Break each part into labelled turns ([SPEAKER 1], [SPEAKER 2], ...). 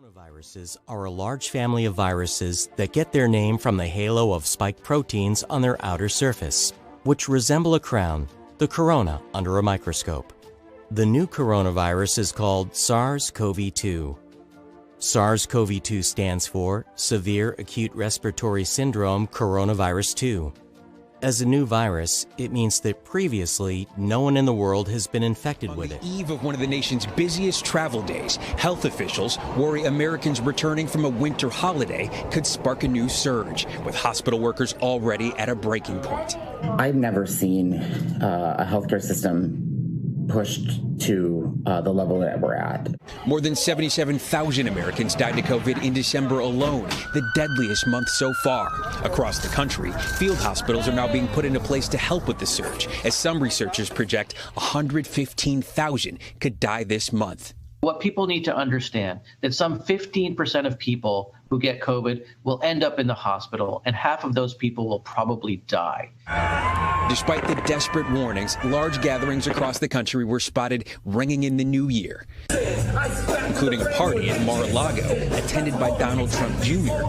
[SPEAKER 1] Coronaviruses are a large family of viruses that get their name from the halo of spike proteins on their outer surface, which resemble a crown, the corona, under a microscope. The new coronavirus is called SARS-CoV-2. SARS-CoV-2 stands for Severe Acute Respiratory Syndrome Coronavirus 2. As a new virus, it means that previously, no one in the world has been infected with it.
[SPEAKER 2] On the eve of one of the nation's busiest travel days, health officials worry Americans returning from a winter holiday could spark a new surge, with hospital workers already at a breaking point.
[SPEAKER 3] I've never seen a healthcare system pushed to the level that we're at.
[SPEAKER 2] More than 77,000 Americans died to COVID in December alone, the deadliest month so far. Across the country, field hospitals are now being put into place to help with the surge, as some researchers project 115,000 could die this month.
[SPEAKER 4] What people need to understand that some 15% of people who get COVID will end up in the hospital, and half of those people will probably die.
[SPEAKER 2] Despite the desperate warnings, large gatherings across the country were spotted ringing in the new year, including a party in Mar-a-Lago attended by Donald Trump Jr.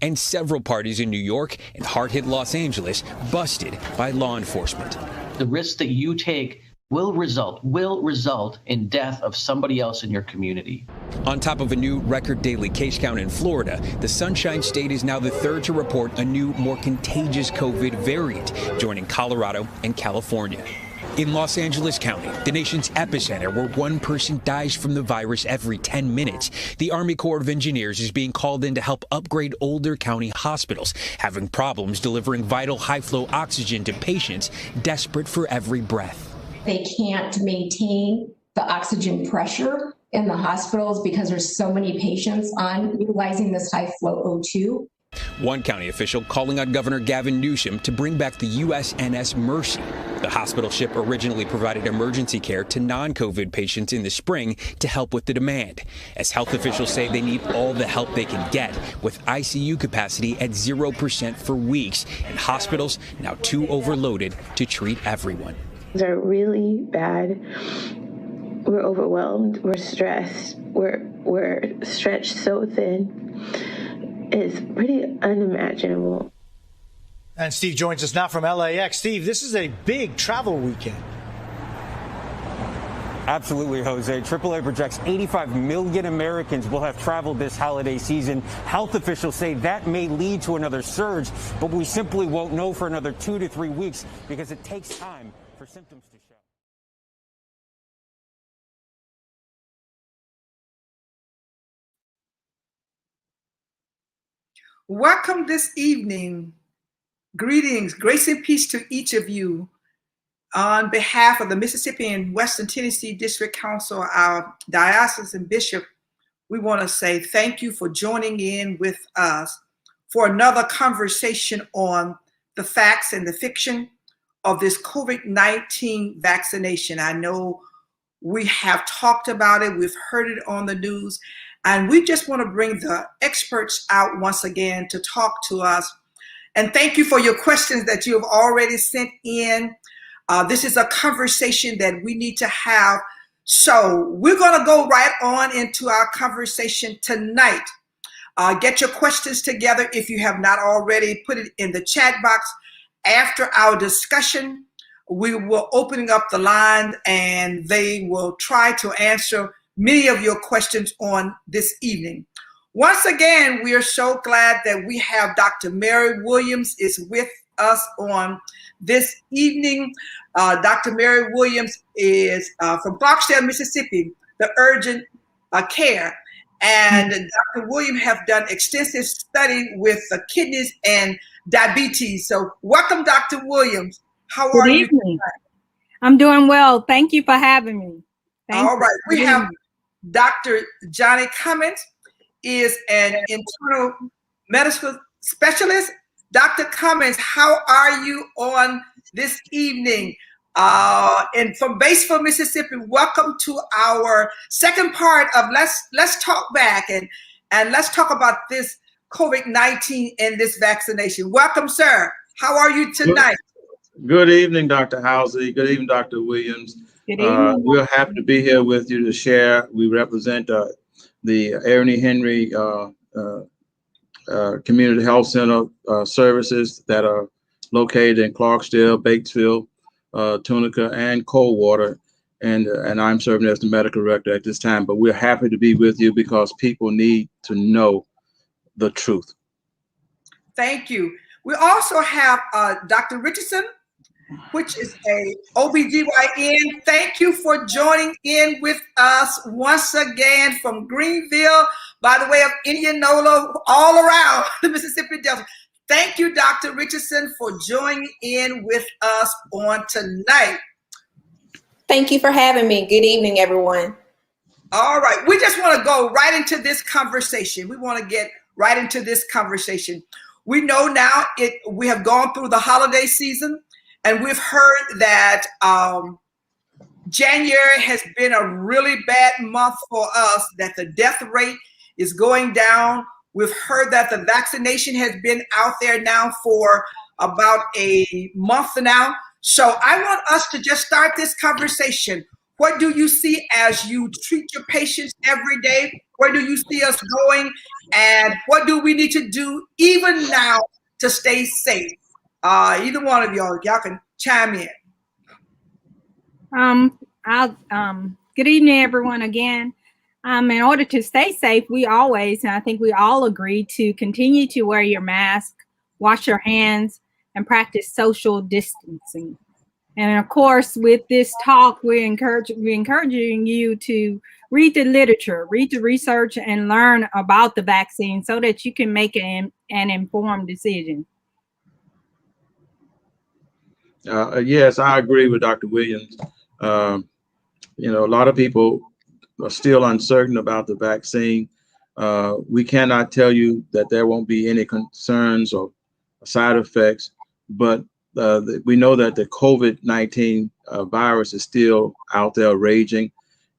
[SPEAKER 2] and several parties in New York and hard-hit Los Angeles busted by law enforcement.
[SPEAKER 4] The risks that you take will result in death of somebody else in your community.
[SPEAKER 2] On top of a new record daily case count in Florida, the Sunshine State is now the third to report a new, more contagious COVID variant, joining Colorado and California. In Los Angeles County, the nation's epicenter, where one person dies from the virus every 10 minutes, the Army Corps of Engineers is being called in to help upgrade older county hospitals, having problems delivering vital high-flow oxygen to patients desperate for every breath.
[SPEAKER 5] They can't maintain the oxygen pressure in the hospitals because there's so many patients on utilizing this high flow O2.
[SPEAKER 2] One county official calling on Governor Gavin Newsom to bring back the USNS Mercy. The hospital ship originally provided emergency care to non-COVID patients in the spring to help with the demand, as health officials say they need all the help they can get, with ICU capacity at 0% for weeks and hospitals now too overloaded to treat everyone.
[SPEAKER 6] Are really bad. We're overwhelmed. We're stressed. We're stretched so thin. It's pretty unimaginable.
[SPEAKER 7] And Steve joins us now from LAX. Steve, this is a big travel weekend.
[SPEAKER 8] Absolutely, Jose. AAA projects 85 million Americans will have traveled this holiday season. Health officials say that may lead to another surge, but we simply won't know for another 2 to 3 weeks because it takes time for symptoms to show.
[SPEAKER 9] Welcome this evening. Greetings, grace and peace to each of you. On behalf of the Mississippi and Western Tennessee District Council, our diocesan bishop, we want to say thank you for joining in with us for another conversation on the facts and the fiction of this COVID-19 vaccination. I know we have talked about it, we've heard it on the news, and we just want to bring the experts out once again to talk to us. And thank you for your questions that you have already sent in. This is a conversation that we need to have. So we're going to go right on into our conversation tonight. Get your questions together if you have not already. Put it in the chat box. After our discussion, we will open up the line and they will try to answer many of your questions on this evening. Once again, we are so glad that we have Dr. Mary Williams is with us on this evening. Dr. Mary Williams is from Clarksdale, Mississippi, the urgent care. And Dr. Williams have done extensive study with kidneys and diabetes. So welcome, Dr. Williams. How are you tonight?
[SPEAKER 10] I'm doing well. Thank you for having me.
[SPEAKER 9] All right. We have Dr. Johnny Cummins is an internal medical specialist. Dr. Cummins, how are you on this evening? And from Batesville, Mississippi, welcome to our second part of Let's Talk Back and let's talk about this COVID-19 and this vaccination. Welcome, sir. How are you tonight?
[SPEAKER 11] Good evening, Dr. Housey. Good evening, Dr. Williams.
[SPEAKER 10] Good evening.
[SPEAKER 11] We're happy to be here with you to share. We represent the Ernie Henry Community Health Center services that are located in Clarksdale, Batesville, Tunica, and Coldwater. And I'm serving as the medical director at this time. But we're happy to be with you because people need to know the truth.
[SPEAKER 9] Thank you. We also have Dr. Richardson, which is a OBGYN. Thank you for joining in with us once again from Greenville, by the way of Indianola, all around the Mississippi Delta. Thank you, Dr. Richardson, for joining in with us on tonight.
[SPEAKER 12] Thank you for having me. Good evening, everyone.
[SPEAKER 9] All right. We just want to go right into this conversation. We want to get right into this conversation. We know now we have gone through the holiday season, and we've heard that January has been a really bad month for us, that the death rate is going down. We've heard that the vaccination has been out there now for about a month now. So I want us to just start this conversation. What do you see as you treat your patients every day? Where do you see us going? And what do we need to do even now to stay safe? Either one of y'all can chime in.
[SPEAKER 10] Good evening, everyone, again. In order to stay safe, we always, and I think we all agree, to continue to wear your mask, wash your hands, and practice social distancing. And of course, with this talk, we're encouraging you to read the literature, read the research, and learn about the vaccine so that you can make an informed decision.
[SPEAKER 11] Yes, I agree with Dr. Williams. A lot of people are still uncertain about the vaccine. We cannot tell you that there won't be any concerns or side effects, but we know that the COVID-19 virus is still out there raging,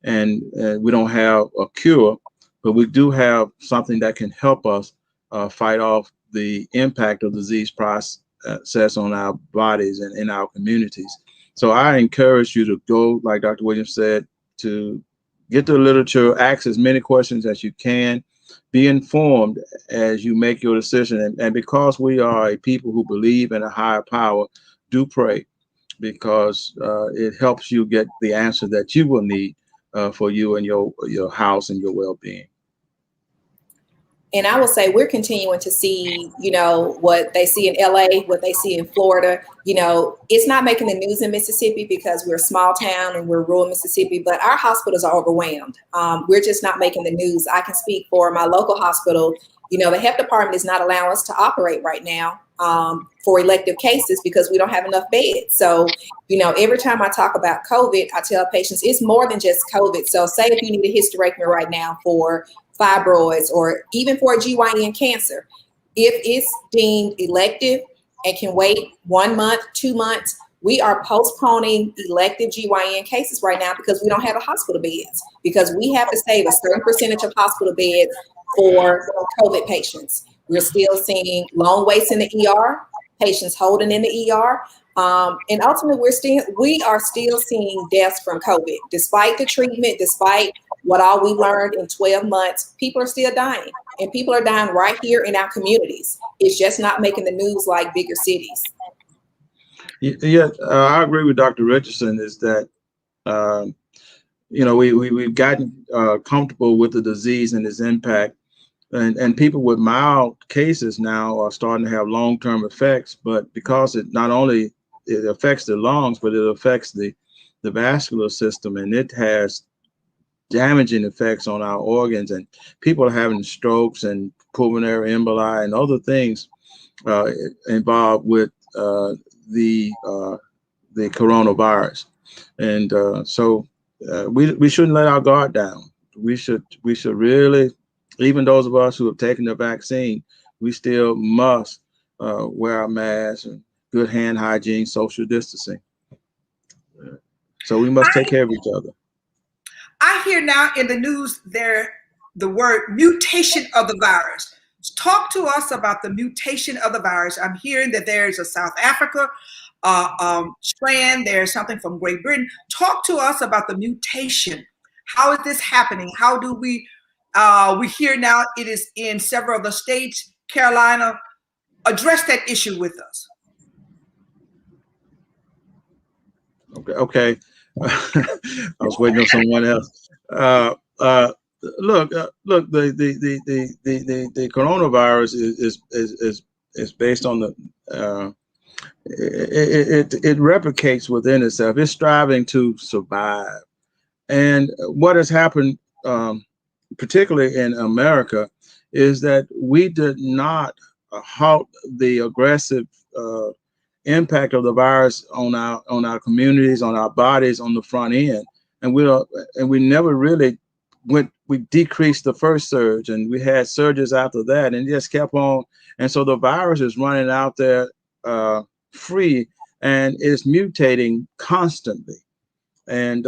[SPEAKER 11] and we don't have a cure, but we do have something that can help us fight off the impact of the disease process on our bodies and in our communities. So I encourage you to go, like Dr. Williams said, to get the literature, ask as many questions as you can, be informed as you make your decision. And because we are a people who believe in a higher power, do pray, because it helps you get the answer that you will need for you and your house and your well-being.
[SPEAKER 12] And I would say we're continuing to see, what they see in LA, what they see in Florida. It's not making the news in Mississippi because we're a small town and we're rural Mississippi, but our hospitals are overwhelmed. We're just not making the news. I can speak for my local hospital. The health department is not allowing us to operate right now for elective cases because we don't have enough beds. So, every time I talk about COVID, I tell patients it's more than just COVID. So say if you need a hysterectomy right now for fibroids or even for a GYN cancer, if it's deemed elective and can wait 1 month, 2 months, we are postponing elective GYN cases right now because we don't have hospital beds, because we have to save a certain percentage of hospital beds for COVID patients. We're still seeing long waits in the ER, patients holding in the ER. And ultimately, we are still seeing deaths from COVID. Despite the treatment, despite what all we learned in 12 months, people are still dying. And people are dying right here in our communities. It's just not making the news like bigger cities.
[SPEAKER 11] Yeah, I agree with Dr. Richardson, is that, we've gotten comfortable with the disease and its impact. And people with mild cases now are starting to have long-term effects, but because it not only it affects the lungs, but it affects the vascular system, and it has damaging effects on our organs, and people are having strokes and pulmonary emboli and other things involved with the coronavirus. And so we shouldn't let our guard down. We should really, even those of us who have taken the vaccine, we still must wear our masks and good hand hygiene, social distancing. So we must take care of each other.
[SPEAKER 9] I hear now in the news the word mutation of the virus. Talk to us about the mutation of the virus. I'm hearing that there's a South Africa strand. There's something from Great Britain. Talk to us about the mutation. How is this happening? How do we We hear now it is in several of the states. Carolina, address that issue with us.
[SPEAKER 11] Okay. I was waiting on someone else. Look, the coronavirus is based on the it replicates within itself. It's striving to survive, and what has happened, particularly in America, is that we did not halt the aggressive impact of the virus on our communities, on our bodies, on the front end, and we never really we decreased the first surge, and we had surges after that, and it just kept on, and so the virus is running out there free, and it's mutating constantly, and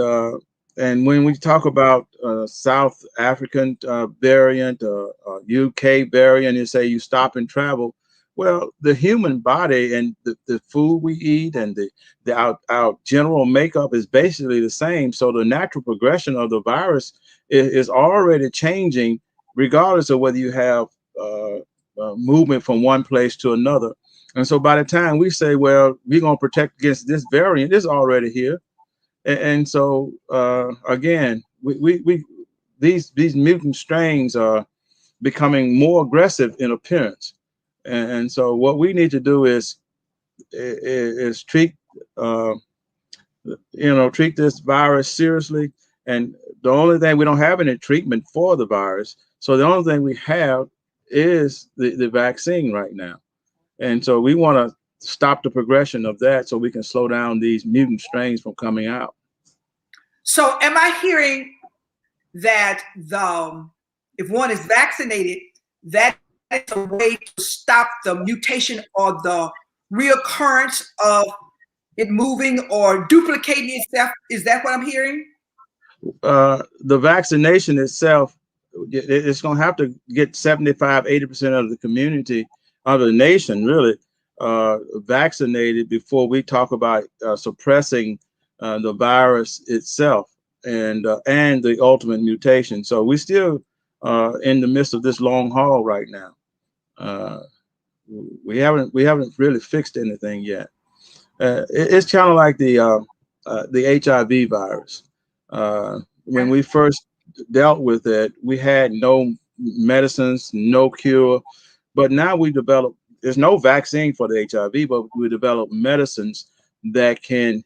[SPEAKER 11] when we talk about South African variant, UK variant, and say you stop and travel. Well, the human body and the food we eat and our general makeup is basically the same. So the natural progression of the virus is already changing, regardless of whether you have movement from one place to another. And so by the time we say, well, we're going to protect against this variant, it's already here. And so again, these mutant strains are becoming more aggressive in appearance. And so what we need to do is treat treat this virus seriously. And the only thing, we don't have any treatment for the virus. So the only thing we have is the vaccine right now. And so we want to stop the progression of that so we can slow down these mutant strains from coming out.
[SPEAKER 9] So am I hearing that if one is vaccinated, that is a way to stop the mutation or the reoccurrence of it moving or duplicating itself? Is that what I'm hearing?
[SPEAKER 11] The vaccination itself, it's going to have to get 75–80% of the community, of the nation, really, vaccinated before we talk about suppressing the virus itself and the ultimate mutation. So we still in the midst of this long haul right now. We haven't really fixed anything yet. It's kind of like the HIV virus. When we first dealt with it, we had no medicines, no cure, but now there's no vaccine for the HIV, but we developed medicines that can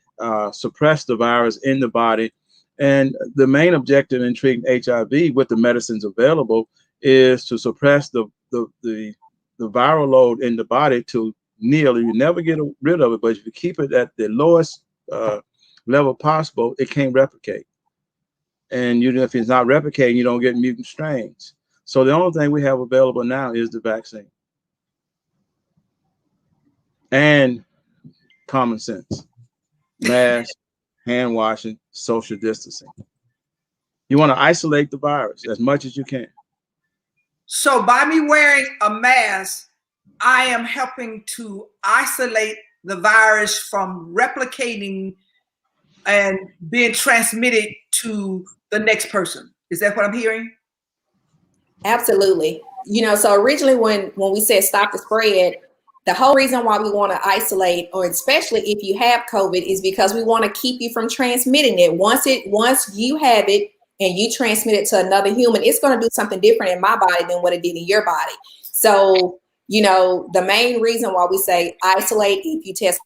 [SPEAKER 11] suppress the virus in the body. And the main objective in treating HIV with the medicines available is to suppress the viral load in the body to nil. You never get rid of it, but if you keep it at the lowest level possible, it can't replicate. And if it's not replicating, you don't get mutant strains. So the only thing we have available now is the vaccine and common sense, mask, hand washing, social distancing. You want to isolate the virus as much as you can.
[SPEAKER 9] So by me wearing a mask, I am helping to isolate the virus from replicating and being transmitted to the next person. Is that what I'm hearing?
[SPEAKER 12] Absolutely. So originally when we said stop the spread, the whole reason why we want to isolate, or especially if you have COVID, is because we want to keep you from transmitting it. Once you have it and you transmit it to another human, it's going to do something different in my body than what it did in your body. So, the main reason why we say isolate if you test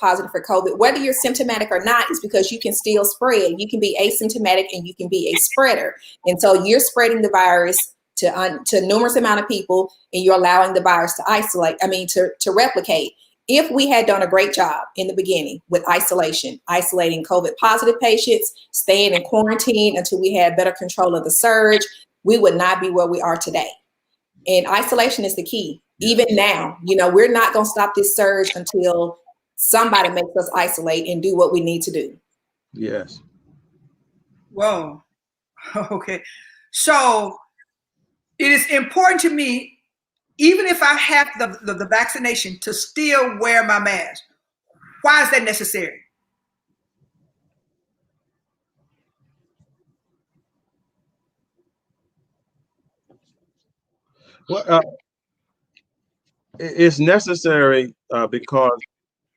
[SPEAKER 12] positive for COVID, whether you're symptomatic or not, is because you can still spread. You can be asymptomatic and you can be a spreader. And so you're spreading the virus to numerous amount of people, and you're allowing the virus to replicate. If we had done a great job in the beginning with isolating COVID positive patients, staying in quarantine until we had better control of the surge, we would not be where we are today. And isolation is the key. Even now, we're not going to stop this surge until somebody makes us isolate and do what we need to do.
[SPEAKER 11] Yes.
[SPEAKER 9] Whoa. Okay. So it is important to me, even if I have the vaccination, to still wear my mask. Why is that necessary?
[SPEAKER 11] Well, it's necessary because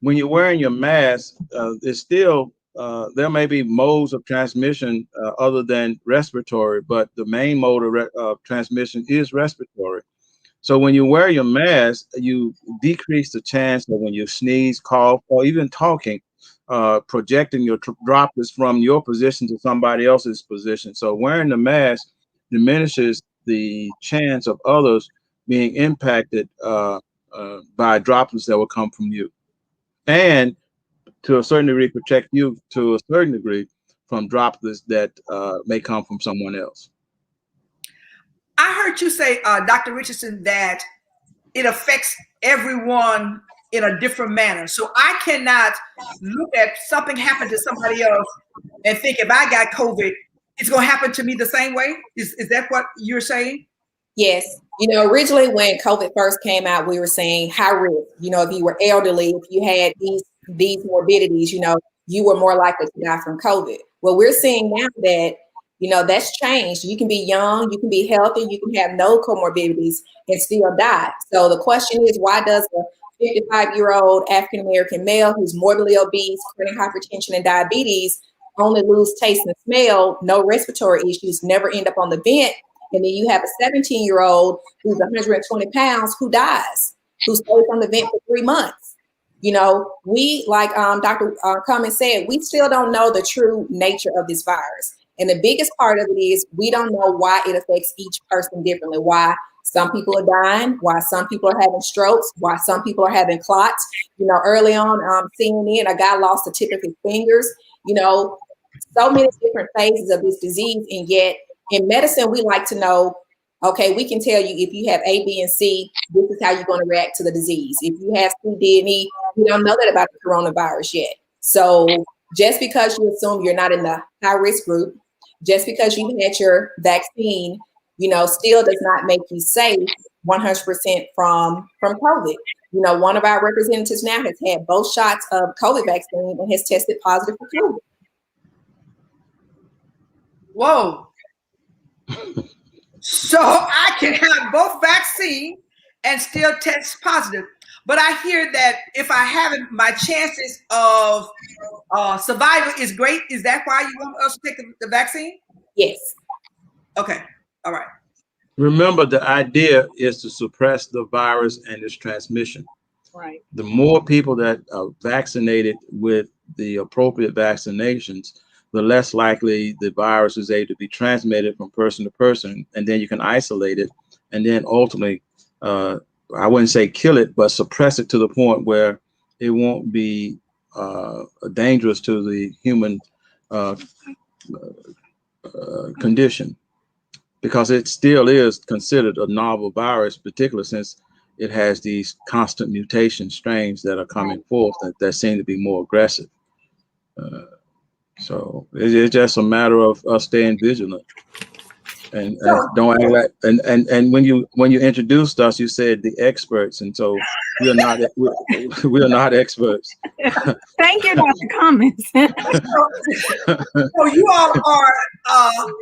[SPEAKER 11] when you're wearing your mask, it's still there may be modes of transmission other than respiratory, but the main mode of transmission is respiratory. So when you wear your mask, you decrease the chance that when you sneeze, cough, or even talking, projecting your droplets from your position to somebody else's position. So wearing the mask diminishes the chance of others being impacted by droplets that will come from you, and to a certain degree protect you to a certain degree from droplets that may come from someone else.
[SPEAKER 9] I heard you say, Dr. Richardson, that it affects everyone in a different manner. So I cannot look at something happen to somebody else and think if I got COVID, it's going to happen to me the same way. Is that what you're saying?
[SPEAKER 12] Yes. You know, originally when COVID first came out, we were saying high risk. You know, if you were elderly, if you had these morbidities, you know, you were more likely to die from COVID. Well, we're seeing now that, you know, that's changed. You can be young, you can be healthy, you can have no comorbidities and still die. So the question is, why does a 55-year-old African-American male who's morbidly obese, chronic hypertension and diabetes only lose taste and smell, no respiratory issues, never end up on the vent? And then you have a 17-year-old who's 120 pounds who dies, who stays on the vent for 3 months. You know, we, like Dr. Cummings said, we still don't know the true nature of this virus. And the biggest part of it is we don't know why it affects each person differently, why some people are dying, why some people are having strokes, why some people are having clots. You know, early on, CNN, a guy lost the tip of his fingers. You know, so many different phases of this disease, and yet in medicine, we like to know, okay, we can tell you if you have A, B, and C, this is how you're going to react to the disease. If you have C, D, and E, we don't know that about the coronavirus yet. So just because you assume you're not in the high risk group, just because you had your vaccine, you know, still does not make you safe 100% from COVID. You know, one of our representatives now has had both shots of COVID vaccine and has tested positive for COVID.
[SPEAKER 9] Whoa. So I can have both vaccine and still test positive. But I hear that if I have it, my chances of survival is great. Is that why you want us to take the vaccine?
[SPEAKER 12] Yes.
[SPEAKER 9] Okay. All right.
[SPEAKER 11] Remember, the idea is to suppress the virus and its transmission.
[SPEAKER 10] Right.
[SPEAKER 11] The more people that are vaccinated with the appropriate vaccinations, the less likely the virus is able to be transmitted from person to person, and then you can isolate it, and then ultimately, I wouldn't say kill it, but suppress it to the point where it won't be dangerous to the human condition, because it still is considered a novel virus, particularly since it has these constant mutation strains that are coming forth that seem to be more aggressive. So it's just a matter of us staying vigilant and don't act like, and when you introduced us, you said the experts, and so we are not experts.
[SPEAKER 10] Thank you, Dr. Cummings.
[SPEAKER 9] So you all are,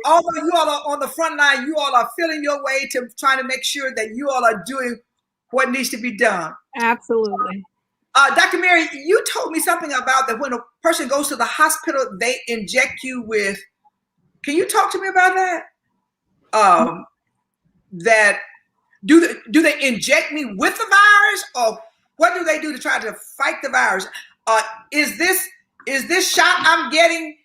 [SPEAKER 9] although you all are on the front line, you all are feeling your way to trying to make sure that you all are doing what needs to be done.
[SPEAKER 10] Absolutely.
[SPEAKER 9] Dr. Mary, you told me something about that when a person goes to the hospital, they inject you with, can you talk to me about that? That do they inject me with the virus, or what do they do to try to fight the virus? Is this shot I'm getting,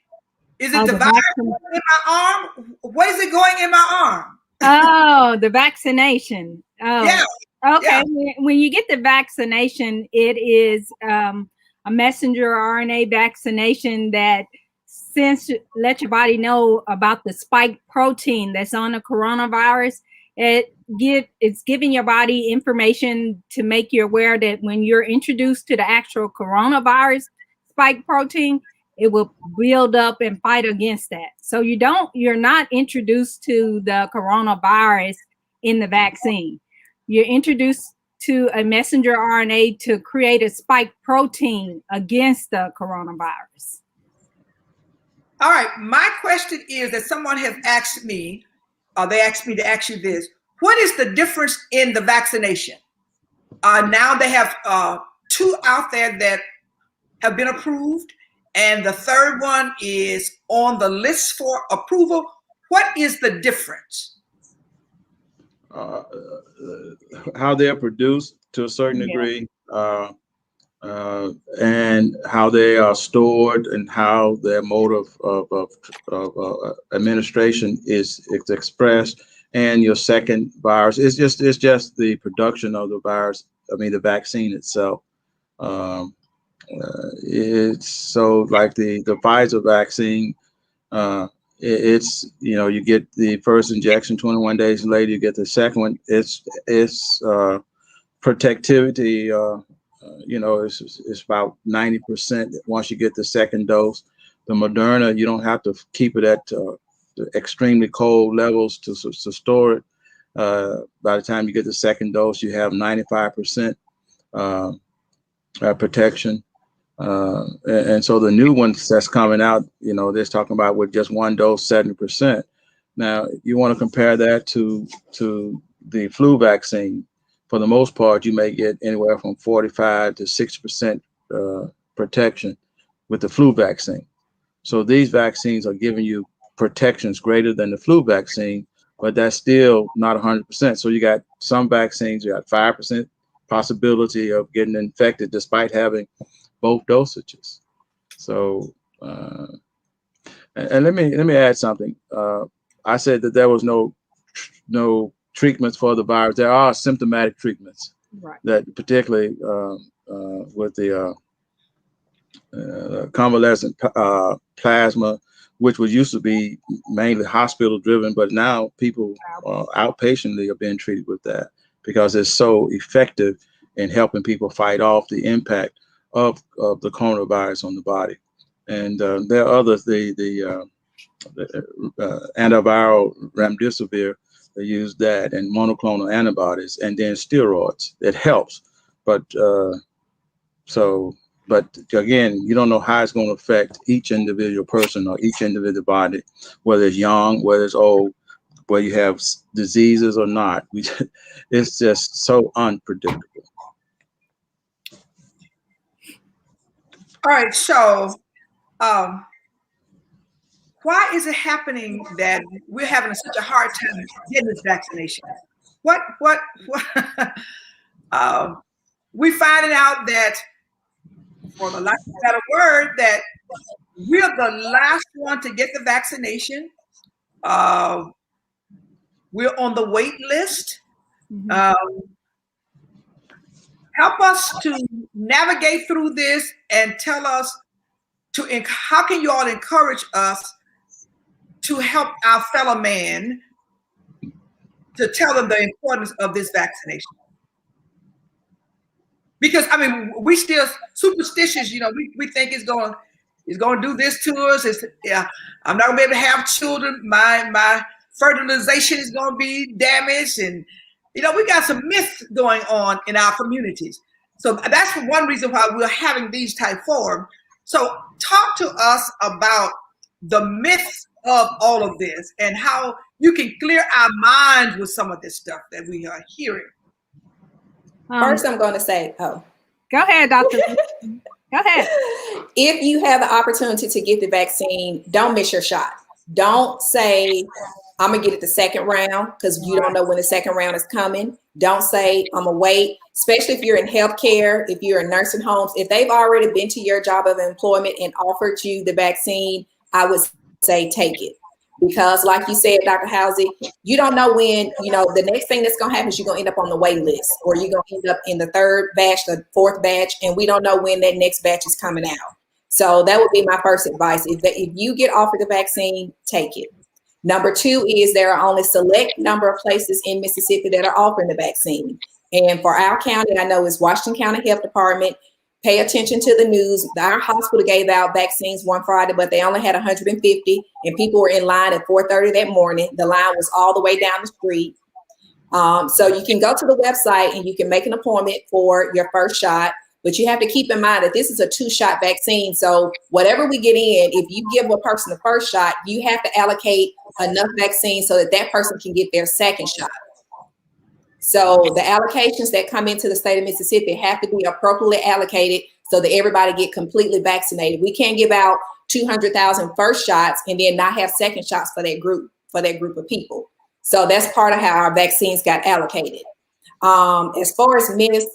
[SPEAKER 9] is it the virus in my arm? What is it going in my arm?
[SPEAKER 10] Oh, the vaccination. Oh,
[SPEAKER 9] yeah.
[SPEAKER 10] Okay. Yeah. When you get the vaccination, it is a messenger RNA vaccination that let your body know about the spike protein that's on the coronavirus. It's giving your body information to make you aware that when you're introduced to the actual coronavirus spike protein, it will build up and fight against that. So you're not introduced to the coronavirus in the vaccine. You're introduced to a messenger RNA to create a spike protein against the coronavirus.
[SPEAKER 9] All right. My question is that someone has asked me, they asked me to ask you this. what is the difference in the vaccination? Now they have 2 out there that have been approved, and the third one is on the list for approval. What is the difference?
[SPEAKER 11] How they're produced to a certain degree, and how they are stored, and how their mode of administration is expressed, and your second virus it's just the production of the virus. I mean, the vaccine itself. It's so like the Pfizer vaccine. It's, you know, you get the first injection, 21 days later you get the second one. It's protectivity. You know, it's about 90% once you get the second dose. The Moderna, you don't have to keep it at extremely cold levels to store it. By the time you get the second dose, you have 95% protection. And so the new ones that's coming out, you know, they're talking about with just one dose, 70%. Now, you want to compare that to the flu vaccine. For the most part, you may get anywhere from 45 to 6% protection with the flu vaccine. So these vaccines are giving you protections greater than the flu vaccine, but that's still not 100%. So you got some vaccines, you got 5% possibility of getting infected despite having both dosages. So, and let me add something. I said that there was no treatments for the virus. There are symptomatic treatments, right, that particularly with the convalescent plasma, which was used to be mainly hospital driven, but now people outpatiently are being treated with that because it's so effective in helping people fight off the impact of the coronavirus on the body. And there are others, the antiviral remdesivir, they use that, and monoclonal antibodies, and then steroids. It helps, but again, you don't know how it's going to affect each individual person or each individual body, whether it's young, whether it's old, whether you have diseases or not. It's just so unpredictable.
[SPEAKER 9] All right, so why is it happening that we're having such a hard time getting this vaccination? What we're finding out that, for the lack of a better word, that we're the last one to get the vaccination. We're on the wait list. Help us to navigate through this and tell us how can you all encourage us to help our fellow man, to tell them the importance of this vaccination? Because I mean, we still superstitious, you know, we think it's going to do this to us. I'm not gonna be able to have children. My fertilization is going to be damaged, and you know, we got some myths going on in our communities. So that's one reason why we're having these type forums. So talk to us about the myths of all of this and how you can clear our minds with some of this stuff that we are hearing.
[SPEAKER 12] First, I'm going to say,
[SPEAKER 10] go ahead, Dr. Go ahead.
[SPEAKER 12] If you have the opportunity to get the vaccine, don't miss your shot. Don't say, I'm going to get it the second round, because you don't know when the second round is coming. Don't say, I'm going to wait, especially if you're in healthcare, if you're in nursing homes. If they've already been to your job of employment and offered you the vaccine, I would say take it. Because like you said, Dr. Housey, you don't know when, you know, the next thing that's going to happen is you're going to end up on the wait list, or you're going to end up in the third batch, the fourth batch, and we don't know when that next batch is coming out. So that would be my first advice. If you get offered the vaccine, take it. Number two is there are only select number of places in Mississippi that are offering the vaccine. And for our county, I know it's Washington County Health Department. Pay attention to the news. Our hospital gave out vaccines one Friday, but they only had 150, and people were in line at 4:30 that morning. The line was all the way down the street. So you can go to the website and you can make an appointment for your first shot, but you have to keep in mind that this is a 2-shot vaccine. So whatever we get in, if you give a person the first shot, you have to allocate enough vaccine so that that person can get their second shot. So the allocations that come into the state of Mississippi have to be appropriately allocated so that everybody get completely vaccinated. We can't give out 200,000 first shots and then not have second shots for that group of people. So that's part of how our vaccines got allocated. As far as myths,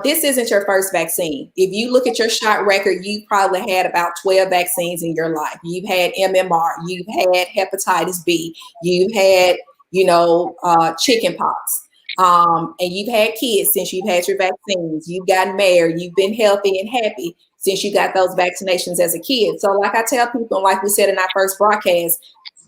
[SPEAKER 12] this isn't your first vaccine. If you look at your shot record, you probably had about 12 vaccines in your life. You've had MMR, you've had hepatitis B, you've had, chicken pox. And you've had kids since you've had your vaccines. You've gotten married. You've been healthy and happy since you got those vaccinations as a kid. So like I tell people, like we said in our first broadcast,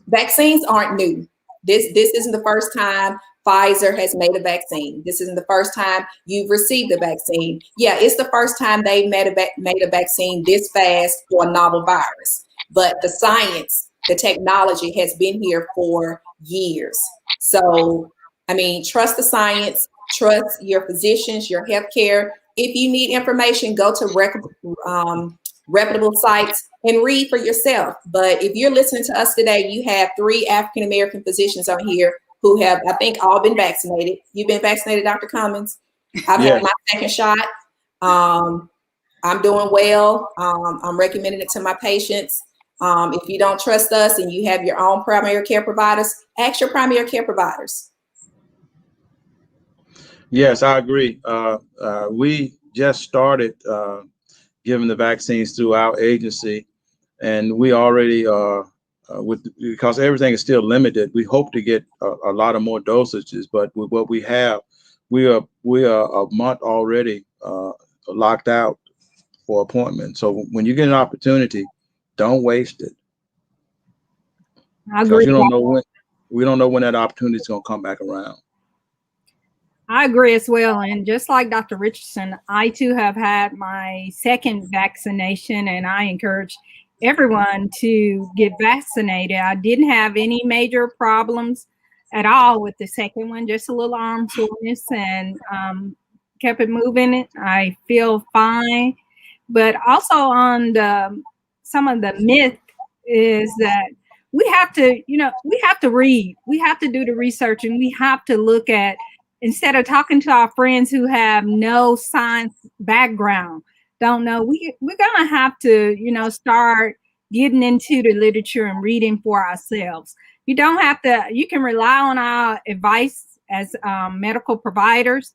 [SPEAKER 12] vaccines aren't new. This isn't the first time Pfizer has made a vaccine. This isn't the first time you've received a vaccine. Yeah, it's the first time they made a vaccine this fast for a novel virus. But the science, the technology has been here for years. So, trust the science, trust your physicians, your healthcare. If you need information, go to reputable sites and read for yourself. But if you're listening to us today, you have 3 African-American physicians on here who have, I think, all been vaccinated. You've been vaccinated, Dr. Cummins? I've had my second shot. I'm doing well. I'm recommending it to my patients. If you don't trust us and you have your own primary care providers, ask your primary care providers.
[SPEAKER 11] Yes, I agree. We just started giving the vaccines through our agency, and we already because everything is still limited. We hope to get a lot of more dosages, but with what we have, we are a month already locked out for appointments. So when you get an opportunity, don't waste it.
[SPEAKER 10] I agree.
[SPEAKER 11] We don't know when that opportunity is going to come back around.
[SPEAKER 10] I agree as well. And just like Dr. Richardson, I too have had my second vaccination, and I encourage everyone to get vaccinated. I didn't have any major problems at all with the second one, just a little arm soreness, and kept it moving. I feel fine. But also on some of the myth is that we have to read, we have to do the research, and we have to look at, instead of talking to our friends who have no science background, don't know, we're gonna have to, start getting into the literature and reading for ourselves. You don't have to, you can rely on our advice as medical providers,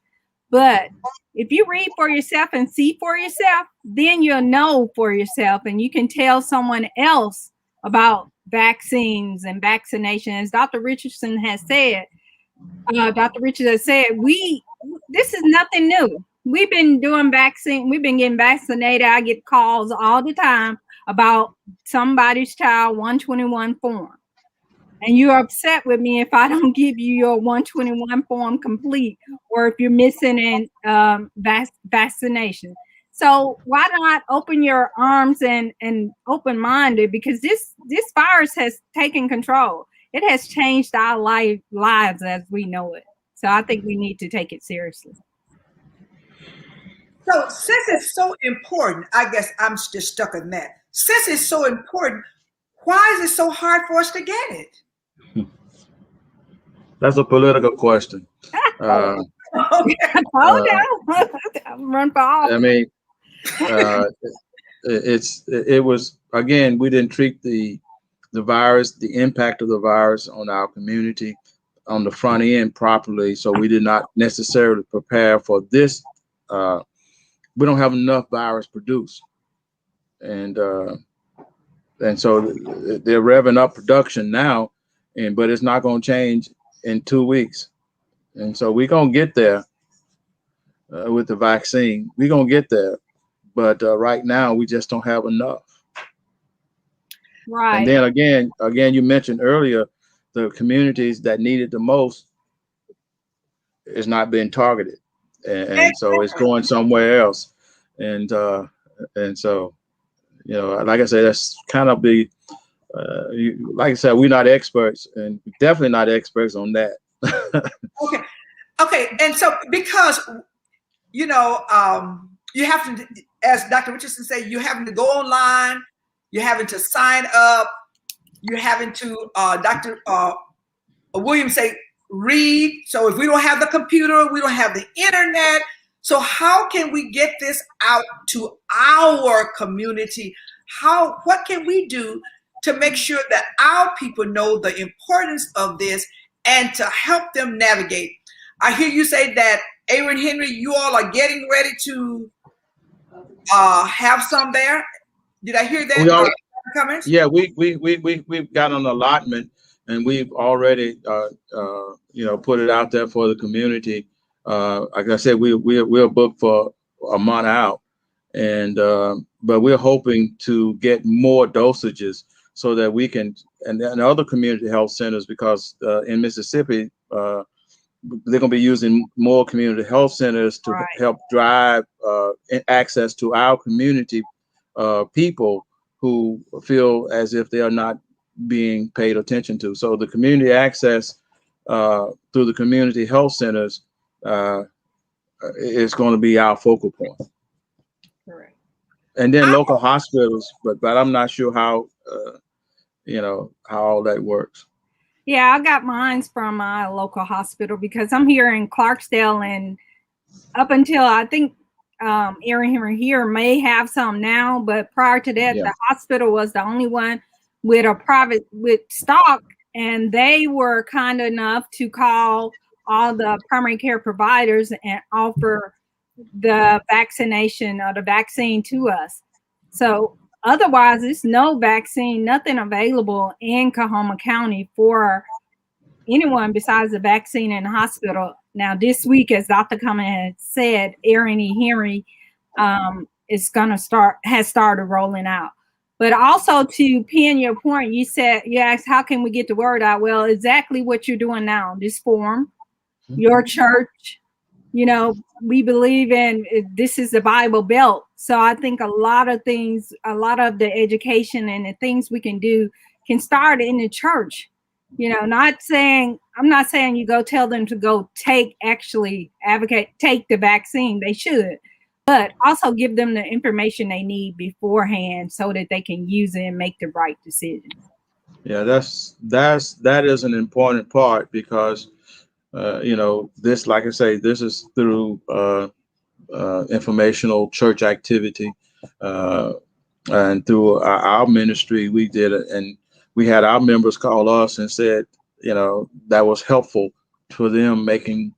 [SPEAKER 10] but if you read for yourself and see for yourself, then you'll know for yourself, and you can tell someone else about vaccines and vaccinations. Dr. Richardson has said, this is nothing new. We've been doing vaccine. We've been getting vaccinated. I get calls all the time about somebody's child 121 form. And you're upset with me if I don't give you your 121 form complete, or if you're missing an vaccination. So why not open your arms and open-minded, because this virus has taken control. It has changed our lives as we know it. So I think we need to take it seriously.
[SPEAKER 9] So since it's so important, I guess I'm just stuck on that. Since it's so important, why is it so hard for us to get it?
[SPEAKER 11] That's a political question.
[SPEAKER 10] Run for office.
[SPEAKER 11] It was, again, we didn't treat the virus, the impact of the virus on our community on the front end properly. So we did not necessarily prepare for this. We don't have enough virus produced. And so they're revving up production now, but it's not going to change in 2 weeks. And so we're going to get there with the vaccine. We're going to get there. But right now, we just don't have enough.
[SPEAKER 10] Right.
[SPEAKER 11] And then again, you mentioned earlier, the communities that need it the most is not being targeted. And so it's going somewhere else. And so, like I said, that's kind of like I said, we're not experts, and definitely not experts on that.
[SPEAKER 9] Okay. And so, because, you have to, as Dr. Richardson said, you're having to go online, you're having to sign up, you're having to, Dr. Williams say, read. So if we don't have the computer, we don't have the internet. So how can we get this out to our community? What can we do to make sure that our people know the importance of this and to help them navigate? I hear you say that, Aaron Henry, you all are getting ready to have some there. Did I hear that? Comments?
[SPEAKER 11] Yeah, we've got an allotment, and we've already put it out there for the community. Like I said, we're booked for a month out, and but we're hoping to get more dosages so that we can, and other community health centers, because in Mississippi, they're going to be using more community health centers to help drive access to our community people who feel as if they are not being paid attention to. So the community access through the community health centers is going to be our focal point.
[SPEAKER 10] Correct.
[SPEAKER 11] And then local hospitals, but I'm not sure how how all that works.
[SPEAKER 10] Yeah, I got mine from my local hospital because I'm here in Clarksdale, and up until I think Aaron Henry here may have some now, but prior to that, the hospital was the only one with stock, and they were kind enough to call all the primary care providers and offer the vaccination or the vaccine to us. So otherwise, there's no vaccine, nothing available in Coahoma County for anyone besides the vaccine in the hospital. Now, this week, as Dr. Cummings had said, Aaron E. Henry has started rolling out. But also to pin your point, you asked, how can we get the word out? Well, exactly what you're doing now. This forum, your church, we believe in, this is the Bible Belt. So I think a lot of the education and the things we can do can start in the church. I'm not saying you go tell them to go take the vaccine. They should, but also give them the information they need beforehand so that they can use it and make the right decision. Yeah,
[SPEAKER 11] that is an important part, because this, like I say, this is through informational church activity, and through our ministry, we did it, and we had our members call us and said, that was helpful for them making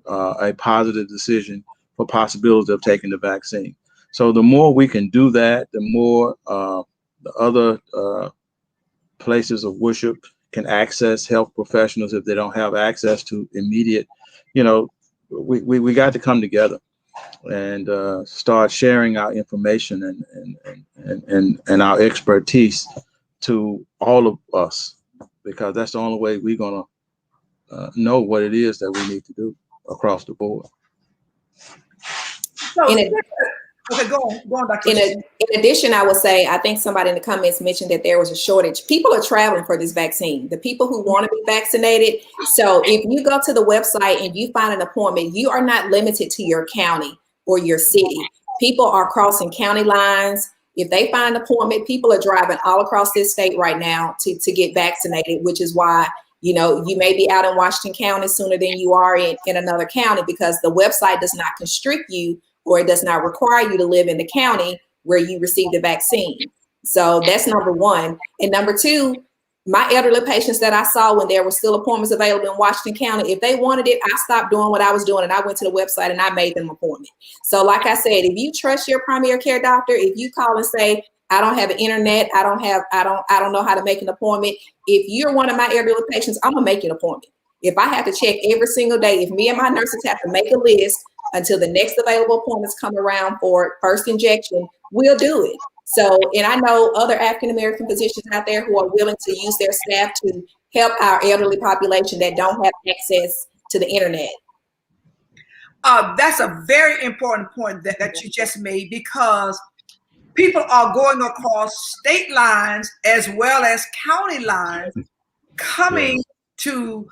[SPEAKER 11] a positive decision for possibility of taking the vaccine. So the more we can do that, the more the other places of worship can access health professionals if they don't have access to immediate. We got to come together and start sharing our information and our expertise to all of us, because that's the only way we're gonna know what it is that we need to do across the board.
[SPEAKER 9] So, go on, Dr.
[SPEAKER 12] In addition, I would say, I think somebody in the comments mentioned that there was a shortage. People are traveling for this vaccine, the people who want to be vaccinated. So if you go to the website and you find an appointment, you are not limited to your county or your city. People are crossing county lines. If they find an appointment, people are driving all across this state right now to get vaccinated, which is why, you may be out in Washington County sooner than you are in another county, because the website does not constrict you, or it does not require you to live in the county where you receive the vaccine. So that's number one. And number two, my elderly patients that I saw when there were still appointments available in Washington County, if they wanted it, I stopped doing what I was doing and I went to the website and I made them an appointment. So like I said, if you trust your primary care doctor, if you call and say, I don't have an internet, I don't know how to make an appointment. If you're one of my elderly patients, I'm gonna make an appointment. If I have to check every single day, if me and my nurses have to make a list until the next available appointments come around for first injection, we'll do it. So, and I know other African-American physicians out there who are willing to use their staff to help our elderly population that don't have access to the internet.
[SPEAKER 9] That's a very important point that you just made, because people are going across state lines as well as county lines coming to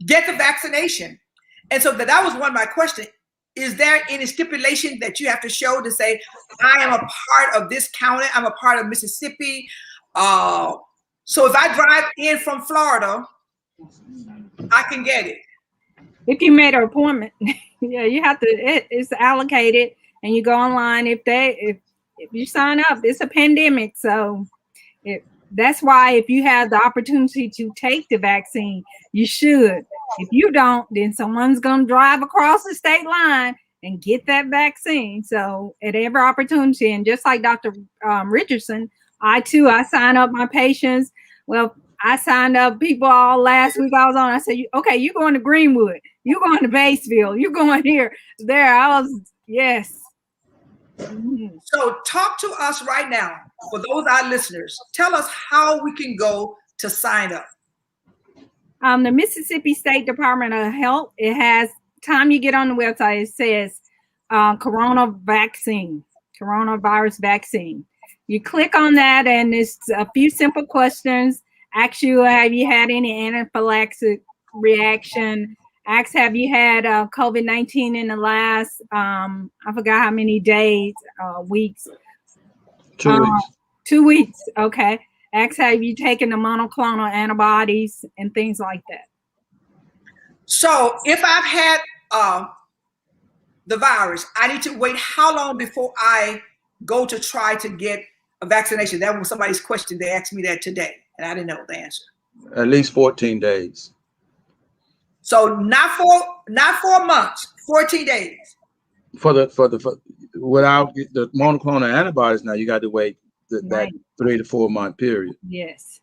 [SPEAKER 9] get the vaccination. And so that was one of my questions. Is there any stipulation that you have to show to say, I am a part of this county, I'm a part of Mississippi? So if I drive in from Florida I can get it.
[SPEAKER 10] If you made an appointment, yeah, you have to. It's allocated, and you go online. If you sign up, it's a pandemic, so that's why if you have the opportunity to take the vaccine, you should. If you don't, then someone's going to drive across the state line and get that vaccine. So at every opportunity, and just like Dr. Richardson, I sign up my patients. Well, I signed up people all last week I was on. I said, okay, you're going to Greenwood. You're going to Batesville. You're going here, there. Yes. Mm-hmm.
[SPEAKER 9] So talk to us right now. For those our listeners, tell us how we can go to sign up.
[SPEAKER 10] The Mississippi State Department of Health, it has, time you get on the website, it says coronavirus vaccine. You click on that and it's a few simple questions. Ask you, have you had any anaphylaxis reaction? Ask, have you had COVID-19 in the last, I forgot how many days, weeks.
[SPEAKER 11] 2 weeks.
[SPEAKER 10] 2 weeks, okay. Ask, have you taken the monoclonal antibodies and things like that.
[SPEAKER 9] So if I've had the virus, I need to wait how long before I go to try to get a vaccination? That was somebody's question. They asked me that today, and I didn't know the answer.
[SPEAKER 11] At least 14 days.
[SPEAKER 9] So not 4 months, 14 days.
[SPEAKER 11] For without the monoclonal antibodies, now you got to wait that 3 to 4 month period.
[SPEAKER 10] Yes.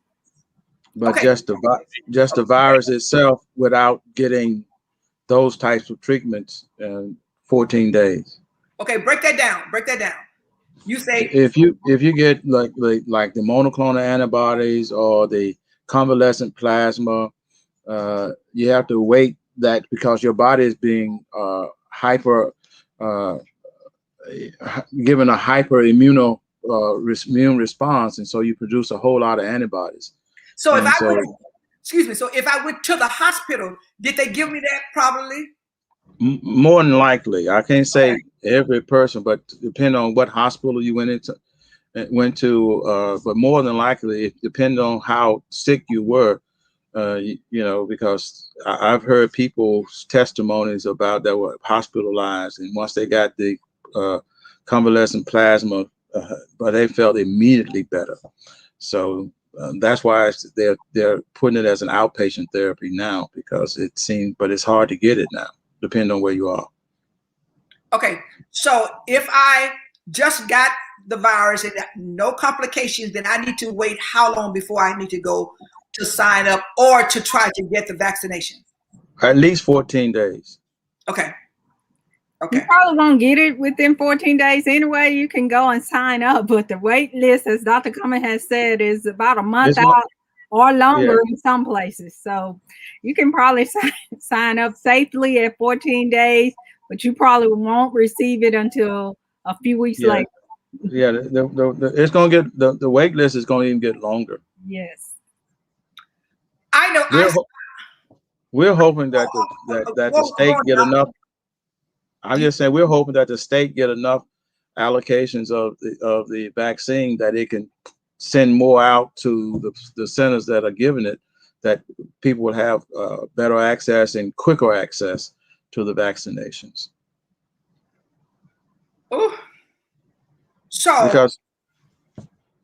[SPEAKER 11] But
[SPEAKER 9] okay.
[SPEAKER 11] just the virus itself, without getting those types of treatments, 14 days.
[SPEAKER 9] Okay, break that down. Break that down. You say
[SPEAKER 11] if you get like the monoclonal antibodies or the convalescent plasma, you have to wait that because your body is being given a hyper immune response, and so you produce a whole lot of antibodies.
[SPEAKER 9] So if I went to the hospital, did they give me that probably?
[SPEAKER 11] More than likely. I can't say every person, but depending on what hospital you went to, but more than likely, it depends on how sick you were, because I've heard people's testimonies about that were hospitalized, and once they got the convalescent plasma, but they felt immediately better. So that's why they're putting it as an outpatient therapy now, because but it's hard to get it now, depending on where you are.
[SPEAKER 9] Okay, so if I just got the virus and no complications, then I need to wait how long before I need to go to sign up or to try to get the vaccination?
[SPEAKER 11] At least 14 days.
[SPEAKER 9] Okay.
[SPEAKER 10] You probably won't get it within 14 days anyway. You can go and sign up, but the wait list, as Dr. Cummings has said, is about a month out or longer in some places. So you can probably sign up safely at 14 days, but you probably won't receive it until a few weeks later.
[SPEAKER 11] Yeah, it's going to get, the wait list is going to even get longer.
[SPEAKER 10] Yes.
[SPEAKER 9] I know.
[SPEAKER 11] We're hoping that the state get enough. I'm just saying, we're hoping that the state get enough allocations of the vaccine that it can send more out to the centers that are giving it, that people will have better access and quicker access to the vaccinations.
[SPEAKER 9] Oh, so
[SPEAKER 11] because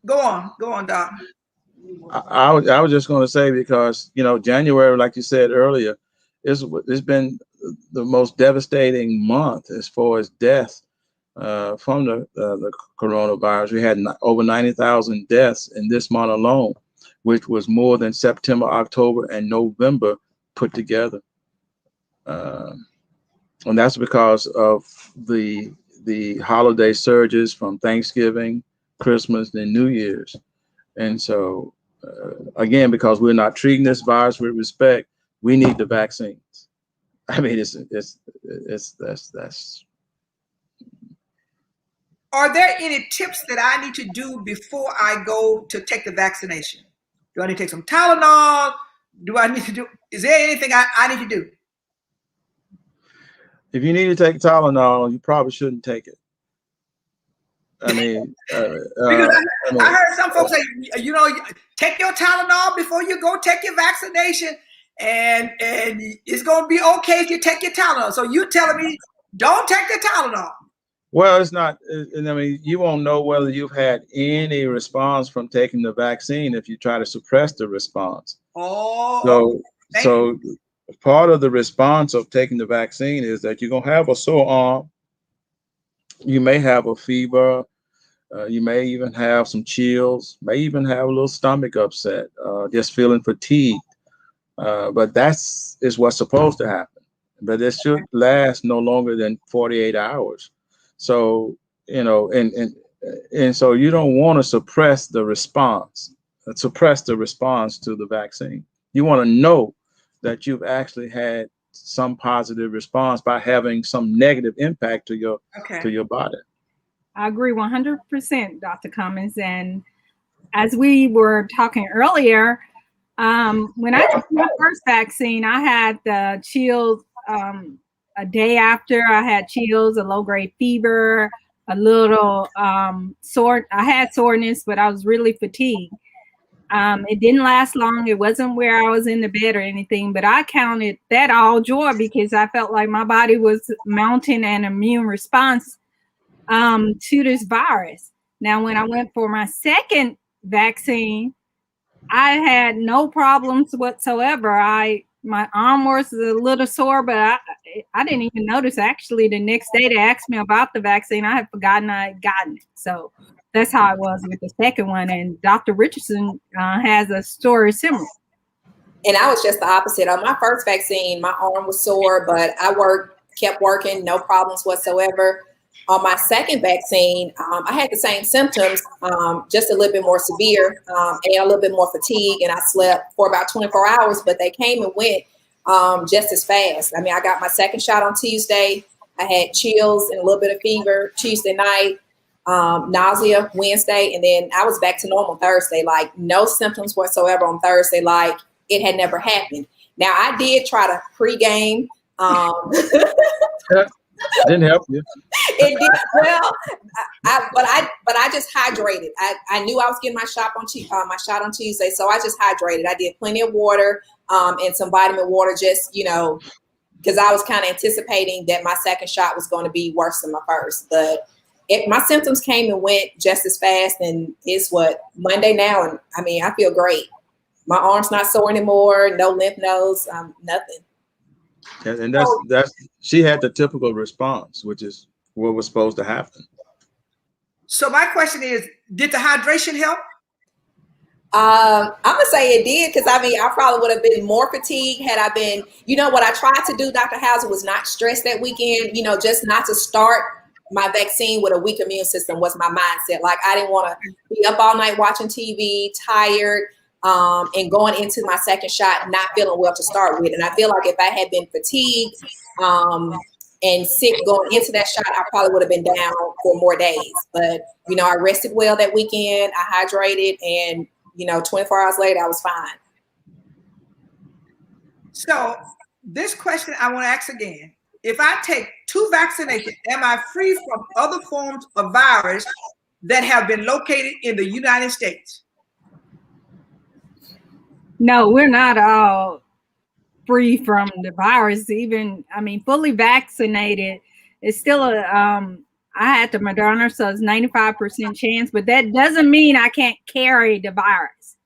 [SPEAKER 9] go on, Doc.
[SPEAKER 11] I was just going to say, because January, like you said earlier, it's been the most devastating month as far as death from the coronavirus. We had over 90,000 deaths in this month alone, which was more than September, October, and November put together. And that's because of the holiday surges from Thanksgiving, Christmas, and New Year's. And so, again, because we're not treating this virus with respect, we need the vaccines. I mean, that's.
[SPEAKER 9] Are there any tips that I need to do before I go to take the vaccination? Do I need to take some Tylenol? Is there anything I need to do?
[SPEAKER 11] If you need to take Tylenol, you probably shouldn't take it. I mean,
[SPEAKER 9] because I heard some folks say, take your Tylenol before you go take your vaccination. and it's going to be okay if you take your Tylenol. So you're telling me don't take the Tylenol?
[SPEAKER 11] Well, it's not. I mean, you won't know whether you've had any response from taking the vaccine if you try to suppress the response.
[SPEAKER 9] Oh,
[SPEAKER 11] so part of the response of taking the vaccine is that you're gonna have a sore arm. You may have a fever. You may even have some chills. May even have a little stomach upset. Just feeling fatigued. But that's what's supposed to happen. But it should last no longer than 48 hours. So, and so you don't want to suppress the response to the vaccine. You want to know that you've actually had some positive response by having some negative impact to your body.
[SPEAKER 10] I agree 100%, Dr. Cummins. And as we were talking earlier, when I took my first vaccine, I had the chills. A day after, I had chills, a low-grade fever, a little sore. I had soreness, but I was really fatigued. It didn't last long. It wasn't where I was in the bed or anything, but I counted that all joy because I felt like my body was mounting an immune response to this virus. Now, when I went for my second vaccine, I had no problems whatsoever. My arm was a little sore, but I didn't even notice. Actually, the next day they asked me about the vaccine. I had forgotten I had gotten it. So that's how I was with the second one. And Dr. Richardson has a story similar.
[SPEAKER 12] And I was just the opposite. On my first vaccine, my arm was sore, but I kept working, no problems whatsoever. On my second vaccine, I had the same symptoms, just a little bit more severe and a little bit more fatigue. And I slept for about 24 hours, but they came and went just as fast. I mean, I got my second shot on Tuesday. I had chills and a little bit of fever Tuesday night, nausea Wednesday, and then I was back to normal Thursday, like no symptoms whatsoever on Thursday, like it had never happened. Now, I did try to pregame.
[SPEAKER 11] Didn't help you.
[SPEAKER 12] It did well, but I just hydrated. I knew I was getting my shot on Tuesday, so I just hydrated. I did plenty of water and some vitamin water, just because I was kind of anticipating that my second shot was going to be worse than my first. But my symptoms came and went just as fast, and it's Monday now, and I mean I feel great. My arm's not sore anymore. No lymph nodes, nothing.
[SPEAKER 11] And that's she had the typical response, which is what was supposed to happen.
[SPEAKER 9] So my question is, did the hydration help?
[SPEAKER 12] I'm gonna say it did, because I mean I probably would have been more fatigued had I been. What I tried to do, Dr. Hauser, was not stress that weekend. Just not to start my vaccine with a weak immune system was my mindset. Like I didn't want to be up all night watching TV, tired. And going into my second shot, not feeling well to start with. And I feel like if I had been fatigued and sick going into that shot, I probably would have been down for more days. But, I rested well that weekend. I hydrated, and, 24 hours later, I was fine.
[SPEAKER 9] So this question I want to ask again. If I take 2 vaccinations, am I free from other forms of virus that have been located in the United States?
[SPEAKER 10] No, we're not all free from the virus. Even, fully vaccinated, it's still I had the Moderna, so it's 95% chance, but that doesn't mean I can't carry the virus.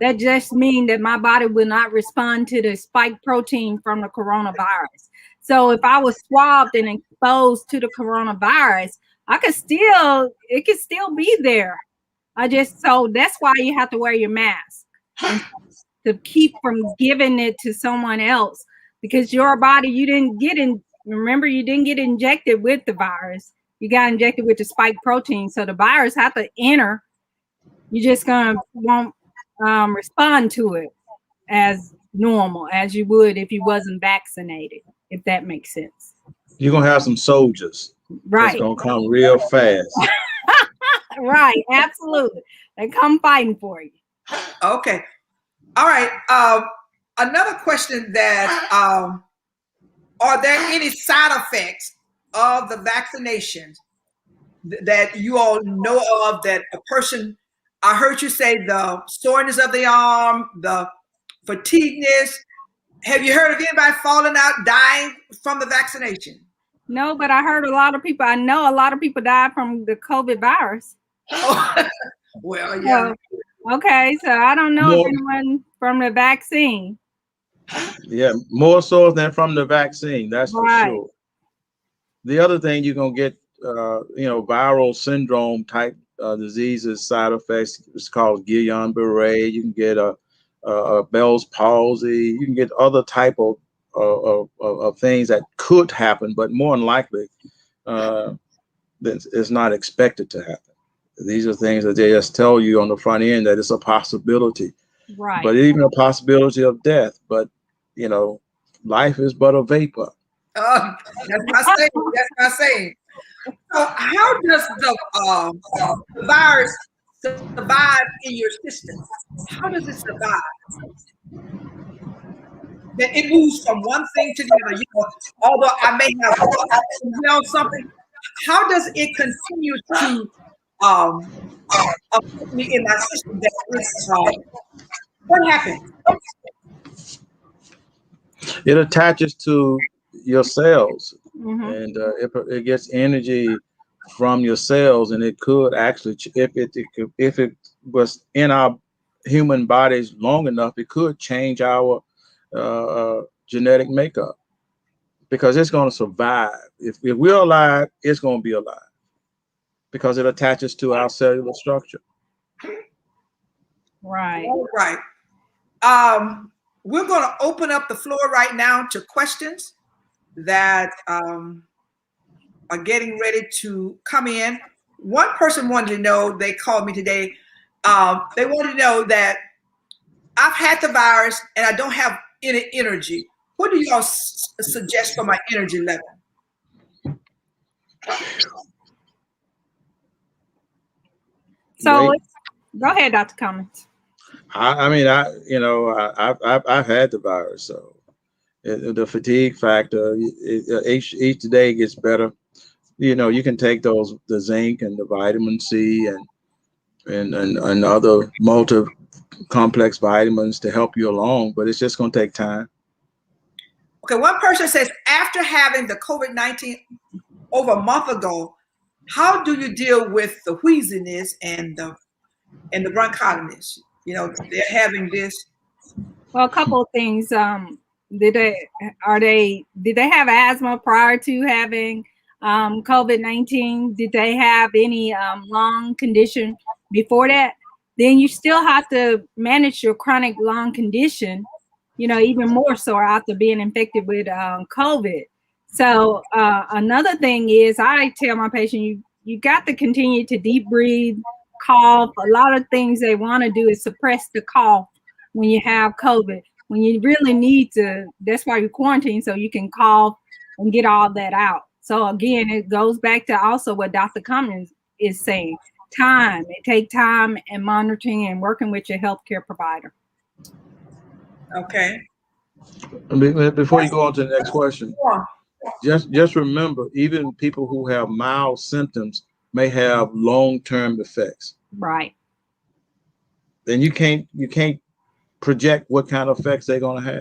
[SPEAKER 10] That just means that my body will not respond to the spike protein from the coronavirus. So if I was swabbed and exposed to the coronavirus, it could still be there. So that's why you have to wear your mask. To keep from giving it to someone else, because your body, you didn't get injected with the virus. You got injected with the spike protein. So the virus have to enter. You just won't respond to it as normal as you would if you wasn't vaccinated, if that makes sense.
[SPEAKER 11] You're going to have some soldiers.
[SPEAKER 10] Right.
[SPEAKER 11] It's going to come real fast.
[SPEAKER 10] Right. Absolutely. They come fighting for you.
[SPEAKER 9] Okay. All right. Another question that, are there any side effects of the vaccinations that you all know of that a person, I heard you say the soreness of the arm, the fatigueness, Have you heard of anybody falling out, dying from the vaccination?
[SPEAKER 10] No, but I heard a lot of people. I know a lot of people died from the COVID virus.
[SPEAKER 9] Oh, well, yeah.
[SPEAKER 10] So, okay, so I don't know if anyone from the vaccine.
[SPEAKER 11] Yeah, more so than from the vaccine, that's for sure. The other thing you're gonna get, viral syndrome type diseases, side effects. It's called Guillain-Barré. You can get a Bell's palsy. You can get other type of things that could happen, but more than likely, it's not expected to happen. These are things that they just tell you on the front end that it's a possibility,
[SPEAKER 10] right?
[SPEAKER 11] But even a possibility of death. But life is but a vapor.
[SPEAKER 9] That's my saying. That's my saying. So, how does the virus survive in your system? How does it survive? That it moves from one thing to the other. Although I may have something, how does it continue to affect me in my system? What happens?
[SPEAKER 11] It attaches to your cells, and it gets energy from your cells, and it could actually, if it was in our human bodies long enough, it could change our genetic makeup, because it's going to survive. If we're alive, it's going to be alive because it attaches to our cellular structure.
[SPEAKER 10] Right.
[SPEAKER 9] All right. We're going to open up the floor right now to questions that are getting ready to come in. One person wanted to know, they called me today. They wanted to know that I've had the virus and I don't have any energy. What do y'all suggest for my energy level?
[SPEAKER 10] So go ahead, Dr. Cummins.
[SPEAKER 11] I've had the virus, so the fatigue factor each day gets better. You can take the zinc and the vitamin C and other multi-complex vitamins to help you along, but it's just going to take time.
[SPEAKER 9] Okay, one person says, after having the COVID-19 over a month ago, how do you deal with the wheeziness and the bronchitis? They're having this.
[SPEAKER 10] Well, a couple of things. Did they have asthma prior to having COVID-19? Did they have any lung condition before that? Then you still have to manage your chronic lung condition, even more so after being infected with COVID. So another thing is, I tell my patient, you got to continue to deep breathe, cough. A lot of things they want to do is suppress the cough when you have COVID. When you really need to, that's why you quarantine, so you can cough and get all that out. So again, it goes back to also what Dr. Cummins is saying. Time. It takes time and monitoring and working with your healthcare provider.
[SPEAKER 9] Okay.
[SPEAKER 11] Before you go on to the next question, just remember, even people who have mild symptoms may have long-term effects.
[SPEAKER 10] Right.
[SPEAKER 11] Then you can't project what kind of effects they're going to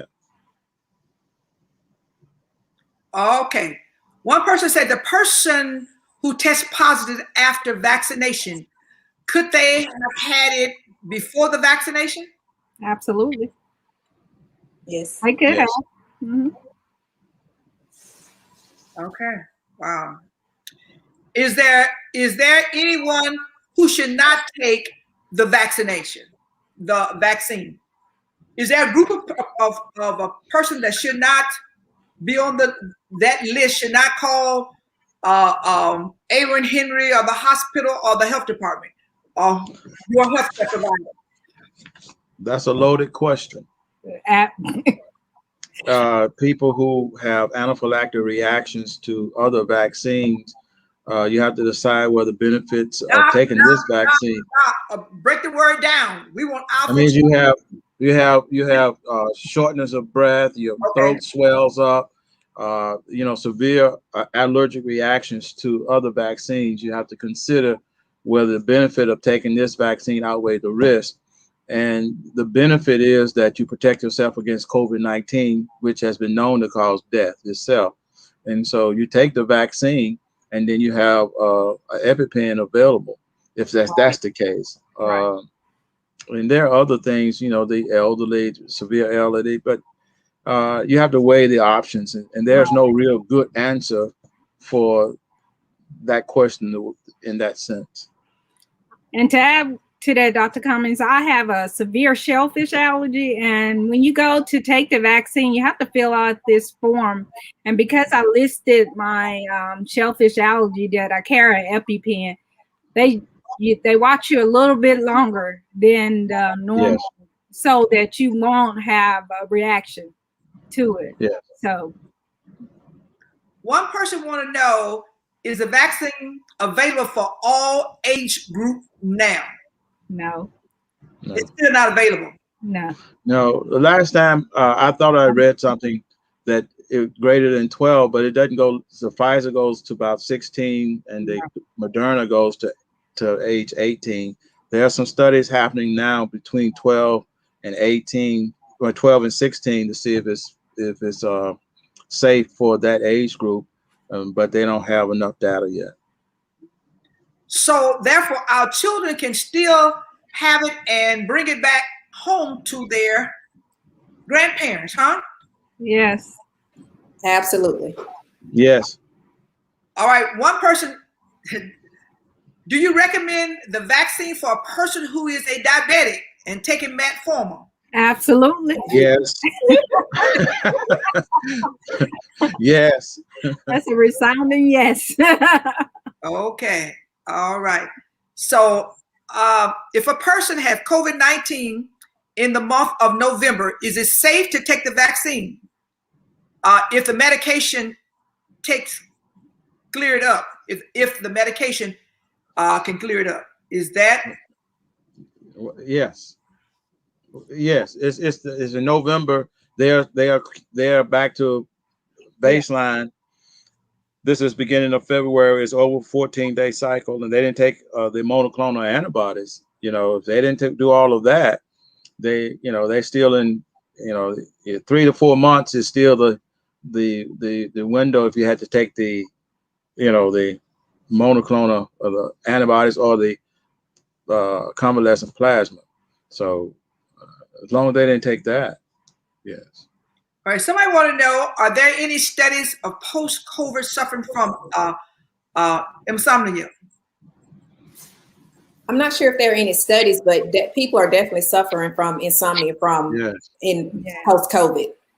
[SPEAKER 11] have.
[SPEAKER 9] Okay. One person said the person who tests positive after vaccination, could they have had it before the vaccination?
[SPEAKER 10] Absolutely.
[SPEAKER 12] Yes.
[SPEAKER 10] I could have. Mm-hmm.
[SPEAKER 9] Okay. Wow. Is there anyone who should not take the vaccine? Is there a group of a person that should not be on that list, should not call Aaron Henry or the hospital or the health department or your healthcare provider?
[SPEAKER 11] That's a loaded question. People who have anaphylactic reactions to other vaccines, you have to decide whether the benefits of taking this vaccine.
[SPEAKER 9] Break the word down. We want alpha.
[SPEAKER 11] I mean, you have shortness of breath, your throat swells up, severe allergic reactions to other vaccines. You have to consider whether the benefit of taking this vaccine outweigh the risk. And the benefit is that you protect yourself against COVID-19, which has been known to cause death itself. And so you take the vaccine, and then you have an EpiPen available if that's the case. And there are other things, you know, the elderly, severe elderly, but you have to weigh the options, and there's no real good answer for that question in that sense.
[SPEAKER 10] And to add to that, Dr. Cummings, I have a severe shellfish allergy, and when you go to take the vaccine, you have to fill out this form. And because I listed my shellfish allergy that I carry an EpiPen, they watch you a little bit longer than normal, so that you won't have a reaction to it.
[SPEAKER 11] Yeah.
[SPEAKER 10] So,
[SPEAKER 9] one person want to know: is the vaccine available for all age group now?
[SPEAKER 10] No.
[SPEAKER 9] It's still not available.
[SPEAKER 10] No.
[SPEAKER 11] No. The last time I thought I read something that it greater than 12, but it doesn't go. So Pfizer goes to about 16, and the Moderna goes to age 18. There are some studies happening now between 12 and 18, or 12 and 16, to see if it's safe for that age group, but they don't have enough data yet.
[SPEAKER 9] So therefore, our children can still have it and bring it back home to their grandparents, huh?
[SPEAKER 10] Yes.
[SPEAKER 12] Absolutely.
[SPEAKER 11] Yes.
[SPEAKER 9] All right. One person, do you recommend the vaccine for a person who is a diabetic and taking metformin?
[SPEAKER 10] Absolutely.
[SPEAKER 11] Yes. Yes.
[SPEAKER 10] That's a resounding yes.
[SPEAKER 9] Okay. All right. So if a person has COVID-19 in the month of November, is it safe to take the vaccine if the medication clear it up? If the medication can clear it up, is that?
[SPEAKER 11] Yes. Yes. It's in November. They're back to baseline. This is beginning of February. It's over 14-day cycle, and they didn't take the monoclonal antibodies. You know, if they didn't do all of that, they're still in, 3 to 4 months is still the window if you had to take the monoclonal or the antibodies or the convalescent plasma. So as long as they didn't take that, yes.
[SPEAKER 9] All right. Somebody want to know: are there any studies of post-COVID suffering from insomnia?
[SPEAKER 12] I'm not sure if there are any studies, but people are definitely suffering from insomnia post-COVID.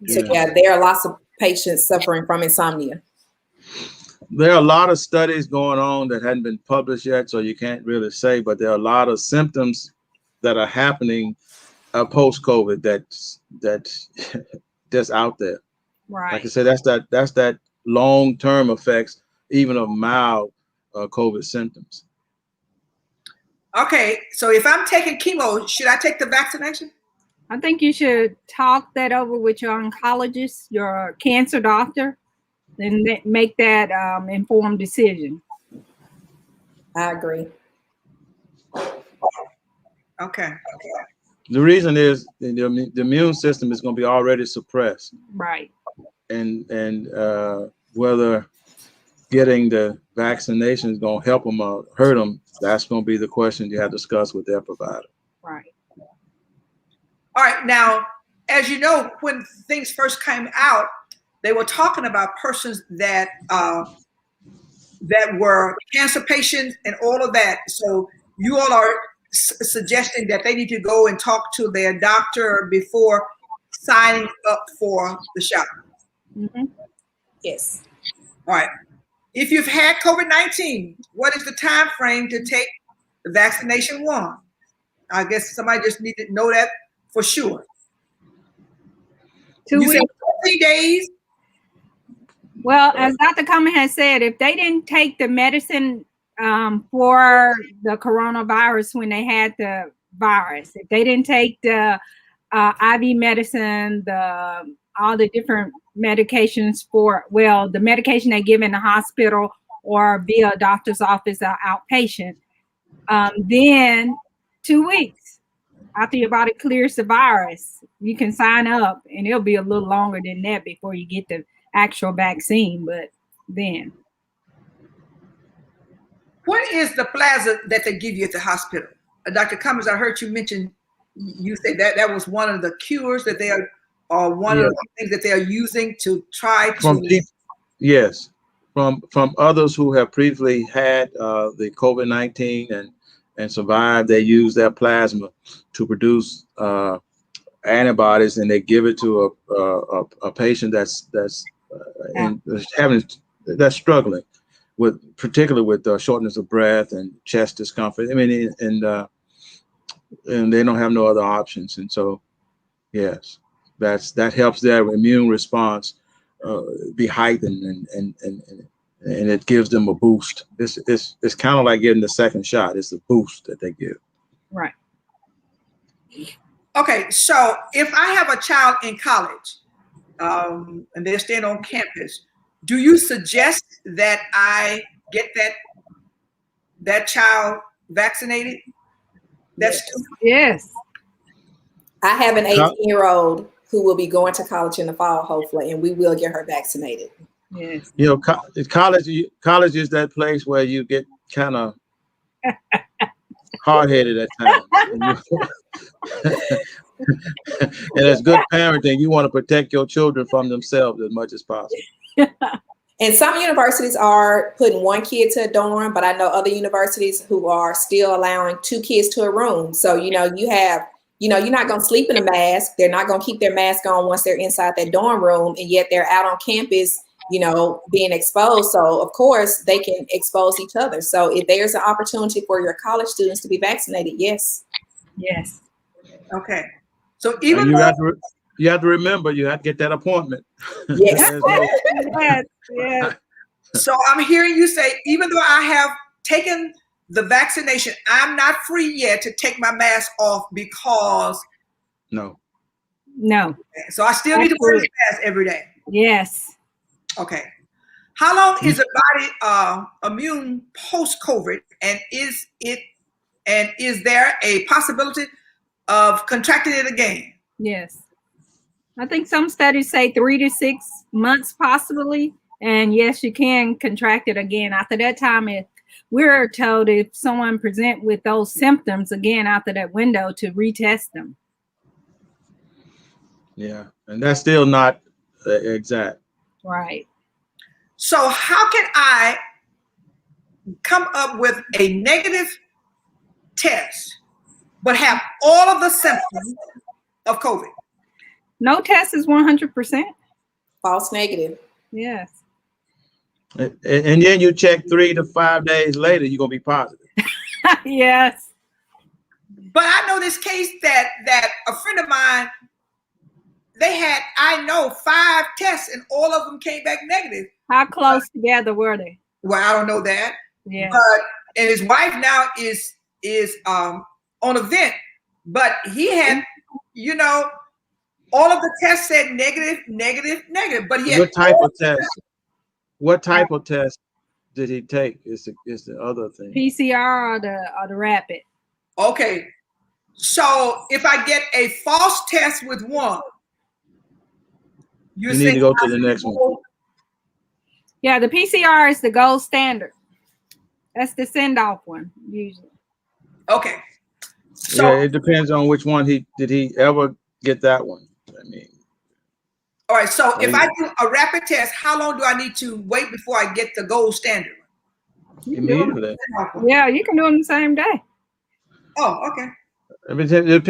[SPEAKER 12] So there are lots of patients suffering from insomnia.
[SPEAKER 11] There are a lot of studies going on that hadn't been published yet, so you can't really say, but there are a lot of symptoms that are happening post-COVID that's just out there.
[SPEAKER 10] Right.
[SPEAKER 11] Like I said, that's that long-term effects, even of mild COVID symptoms.
[SPEAKER 9] Okay, so if I'm taking chemo, should I take the vaccination?
[SPEAKER 10] I think you should talk that over with your oncologist, your cancer doctor, and make that informed decision.
[SPEAKER 12] I agree.
[SPEAKER 9] Okay.
[SPEAKER 11] The reason is the immune system is going to be already suppressed.
[SPEAKER 10] Right.
[SPEAKER 11] And whether getting the vaccination is going to help them or hurt them, that's going to be the question you have to discuss with their provider.
[SPEAKER 10] Right.
[SPEAKER 9] All right. Now, as you know, when things first came out, they were talking about persons that were cancer patients and all of that. So you all are suggesting that they need to go and talk to their doctor before signing up for the shot.
[SPEAKER 10] Mm-hmm.
[SPEAKER 12] Yes.
[SPEAKER 9] All right. If you've had COVID-19, what is the time frame to take the vaccination one? I guess somebody just need to know that for sure.
[SPEAKER 10] 2 weeks.
[SPEAKER 9] 3 days.
[SPEAKER 10] Well, as Dr. Cummings has said, if they didn't take the medicine for the coronavirus when they had the virus, if they didn't take the IV medicine, all the different medications the medication they give in the hospital or via a doctor's office or outpatient, then 2 weeks. after your body clears the virus, you can sign up, and it'll be a little longer than that before you get the actual vaccine. But then,
[SPEAKER 9] what is the plasma that they give you at the hospital? Dr. Cummings, I heard you mention, you say that was one of the cures that they are, or one of the things that they are using to try to.
[SPEAKER 11] Yes, from others who have previously had the COVID-19 and survived. They use their plasma to produce antibodies, and they give it to a patient that's struggling with, particularly with shortness of breath and chest discomfort. I mean, and they don't have no other options, and so yes, that helps their immune response be heightened, and it gives them a boost. It's kind of like getting the second shot. It's a boost that they give.
[SPEAKER 10] Right.
[SPEAKER 9] Okay, so if I have a child in college and they're staying on campus, do you suggest that I get that child vaccinated?
[SPEAKER 10] Yes.
[SPEAKER 12] I have an 18-year-old who will be going to college in the fall, hopefully, and we will get her vaccinated.
[SPEAKER 10] Yes.
[SPEAKER 11] You know, college is that place where you get kind of hard-headed at times. And as good parenting, you want to protect your children from themselves as much as possible.
[SPEAKER 12] And some universities are putting one kid to a dorm, but I know other universities who are still allowing 2 kids to a room. So, you know, you're not going to sleep in a mask. They're not going to keep their mask on once they're inside that dorm room, and yet they're out on campus, you know, being exposed. So, of course, they can expose each other. So if there's an opportunity for your college students to be vaccinated, yes.
[SPEAKER 10] Yes.
[SPEAKER 9] Okay. So even
[SPEAKER 11] you have to remember, you have to get that appointment.
[SPEAKER 12] Yes.
[SPEAKER 10] Yes.
[SPEAKER 9] So I'm hearing you say, even though I have taken the vaccination, I'm not free yet to take my mask off because.
[SPEAKER 11] No.
[SPEAKER 9] So I still need to wear this mask every day.
[SPEAKER 10] Yes.
[SPEAKER 9] Okay. How long is the body immune post-COVID, and is there a possibility of contracting it again?
[SPEAKER 10] Yes. I think some studies say 3 to 6 months possibly. And yes, you can contract it again. After that time, we're told if someone present with those symptoms again after that window to retest them.
[SPEAKER 11] Yeah, and that's still not exact.
[SPEAKER 10] Right.
[SPEAKER 9] So how can I come up with a negative test but have all of the symptoms of COVID?
[SPEAKER 10] No test is 100%.
[SPEAKER 12] False negative.
[SPEAKER 10] Yes.
[SPEAKER 11] And then you check 3 to 5 days later, you're gonna be positive.
[SPEAKER 10] Yes.
[SPEAKER 9] But I know this case that a friend of mine, they had, I know, 5 tests and all of them came back negative.
[SPEAKER 10] How close together were they?
[SPEAKER 9] Well, I don't know that.
[SPEAKER 10] Yeah.
[SPEAKER 9] And his wife now is on a vent, but he had, you know, all of the tests said negative. But he had What type of test
[SPEAKER 11] did he take? Is the other thing.
[SPEAKER 10] PCR or the rapid?
[SPEAKER 9] Okay. So if I get a false test with one,
[SPEAKER 11] you need to go to the next one.
[SPEAKER 10] Yeah, the PCR is the gold standard. That's the send-off one usually.
[SPEAKER 9] Okay. So
[SPEAKER 11] yeah, it depends on which one did he ever get that one. I mean.
[SPEAKER 9] All right. So if I do a rapid test, how long do I need to wait before I get the gold standard?
[SPEAKER 11] Immediately.
[SPEAKER 10] Yeah, you can do them the same day.
[SPEAKER 9] Oh, okay.
[SPEAKER 11] It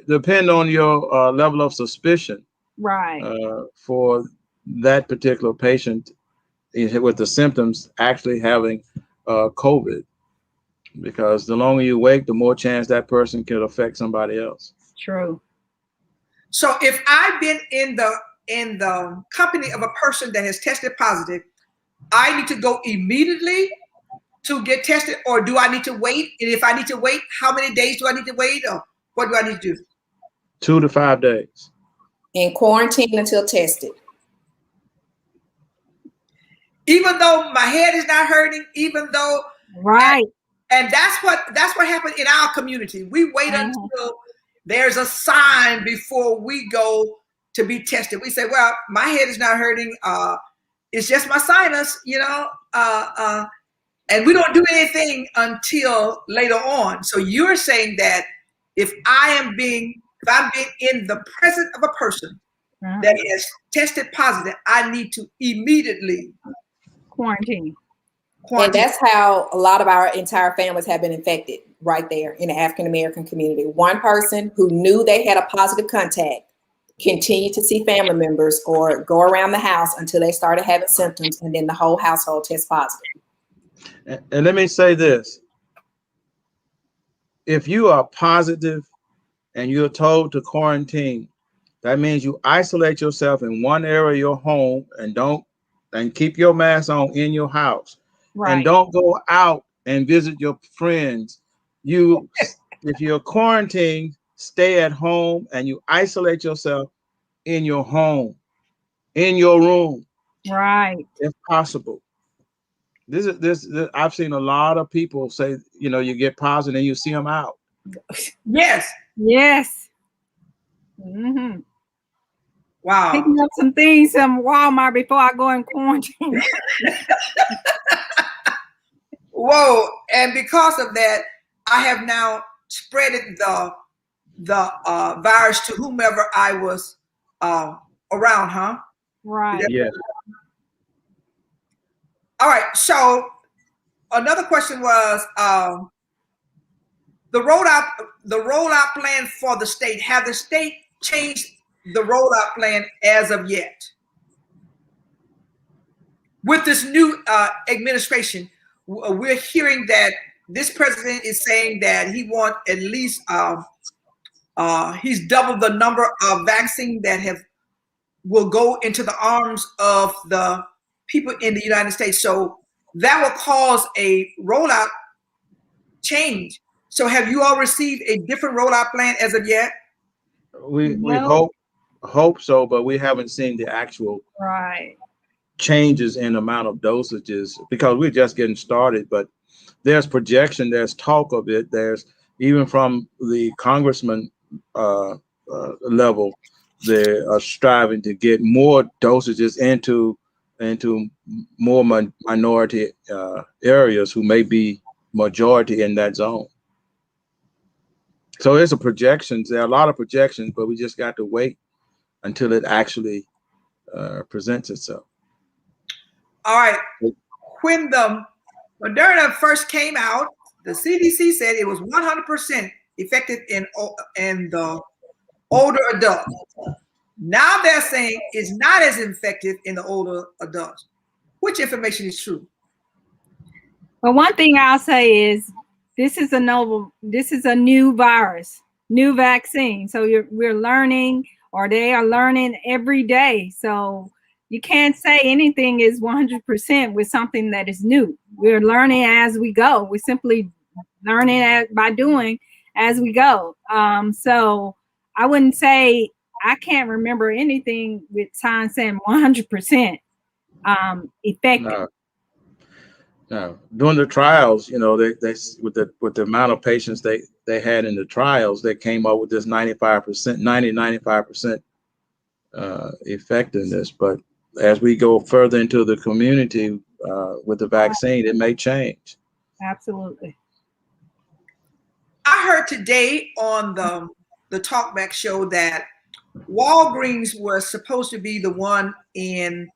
[SPEAKER 11] depend on your level of suspicion.
[SPEAKER 10] Right.
[SPEAKER 11] For that particular patient with the symptoms actually having COVID, because the longer you wait, the more chance that person could affect somebody else.
[SPEAKER 10] True.
[SPEAKER 9] So if I've been in the company of a person that has tested positive, I need to go immediately to get tested, or do I need to wait? And if I need to wait, how many days do I need to wait, or what do I need to do?
[SPEAKER 11] 2 to 5 days.
[SPEAKER 12] And quarantine until tested.
[SPEAKER 9] Even though my head is not hurting, even though
[SPEAKER 10] right.
[SPEAKER 9] And that's what happened in our community. We wait until there's a sign before we go to be tested. We say, well, my head is not hurting. It's just my sinus, and we don't do anything until later on. So you're saying that if I'm being in the presence of a person that is tested positive, I need to immediately
[SPEAKER 10] quarantine.
[SPEAKER 12] And that's how a lot of our entire families have been infected right there in the African-American community. One person who knew they had a positive contact continued to see family members or go around the house until they started having symptoms, and then the whole household test positive.
[SPEAKER 11] And let me say this. If you are positive and you're told to quarantine, that means you isolate yourself in one area of your home and keep your mask on in your house. Right. And don't go out and visit your friends. If you're quarantined, stay at home and you isolate yourself in your home, in your room.
[SPEAKER 10] Right.
[SPEAKER 11] If possible. This I've seen a lot of people say, you get positive and you see them out.
[SPEAKER 9] Yes.
[SPEAKER 10] Yes. Mm-hmm.
[SPEAKER 9] Wow.
[SPEAKER 10] Picking up some things from Walmart before I go in quarantine.
[SPEAKER 9] Whoa. And because of that, I have now spread the virus to whomever I was around, huh?
[SPEAKER 10] Right.
[SPEAKER 11] Yes.
[SPEAKER 9] All right. So another question was the rollout plan for the state. Have the state changed the rollout plan as of yet? With this new administration, we're hearing that this president is saying that he wants at least he's doubled the number of vaccines that will go into the arms of the people in the United States. So that will cause a rollout change. So have you all received a different rollout plan as of yet?
[SPEAKER 11] We hope so, but we haven't seen the actual changes in amount of dosages because we're just getting started. But there's projection, there's talk of it. There's even from the congressman level, they are striving to get more dosages into more minority areas who may be majority in that zone. So there's a projections. There are a lot of projections, but we just got to wait until it actually presents itself.
[SPEAKER 9] All right. When the Moderna first came out, the CDC said it was 100% effective in the older adults. Now they're saying it's not as effective in the older adults. Which information is true?
[SPEAKER 10] Well, one thing I'll say is this is a new virus, new vaccine. So we're learning, or they are learning every day. So you can't say anything is 100% with something that is new. We're learning as we go. We're simply learning by doing as we go. So I wouldn't say, I can't remember anything with science saying 100% effective.
[SPEAKER 11] No. During the trials, they with the amount of patients they had in the trials, they came up with this 95% effectiveness. But as we go further into the community with the vaccine, it may change.
[SPEAKER 10] Absolutely.
[SPEAKER 9] I heard today on the Talkback show that Walgreens was supposed to be the one in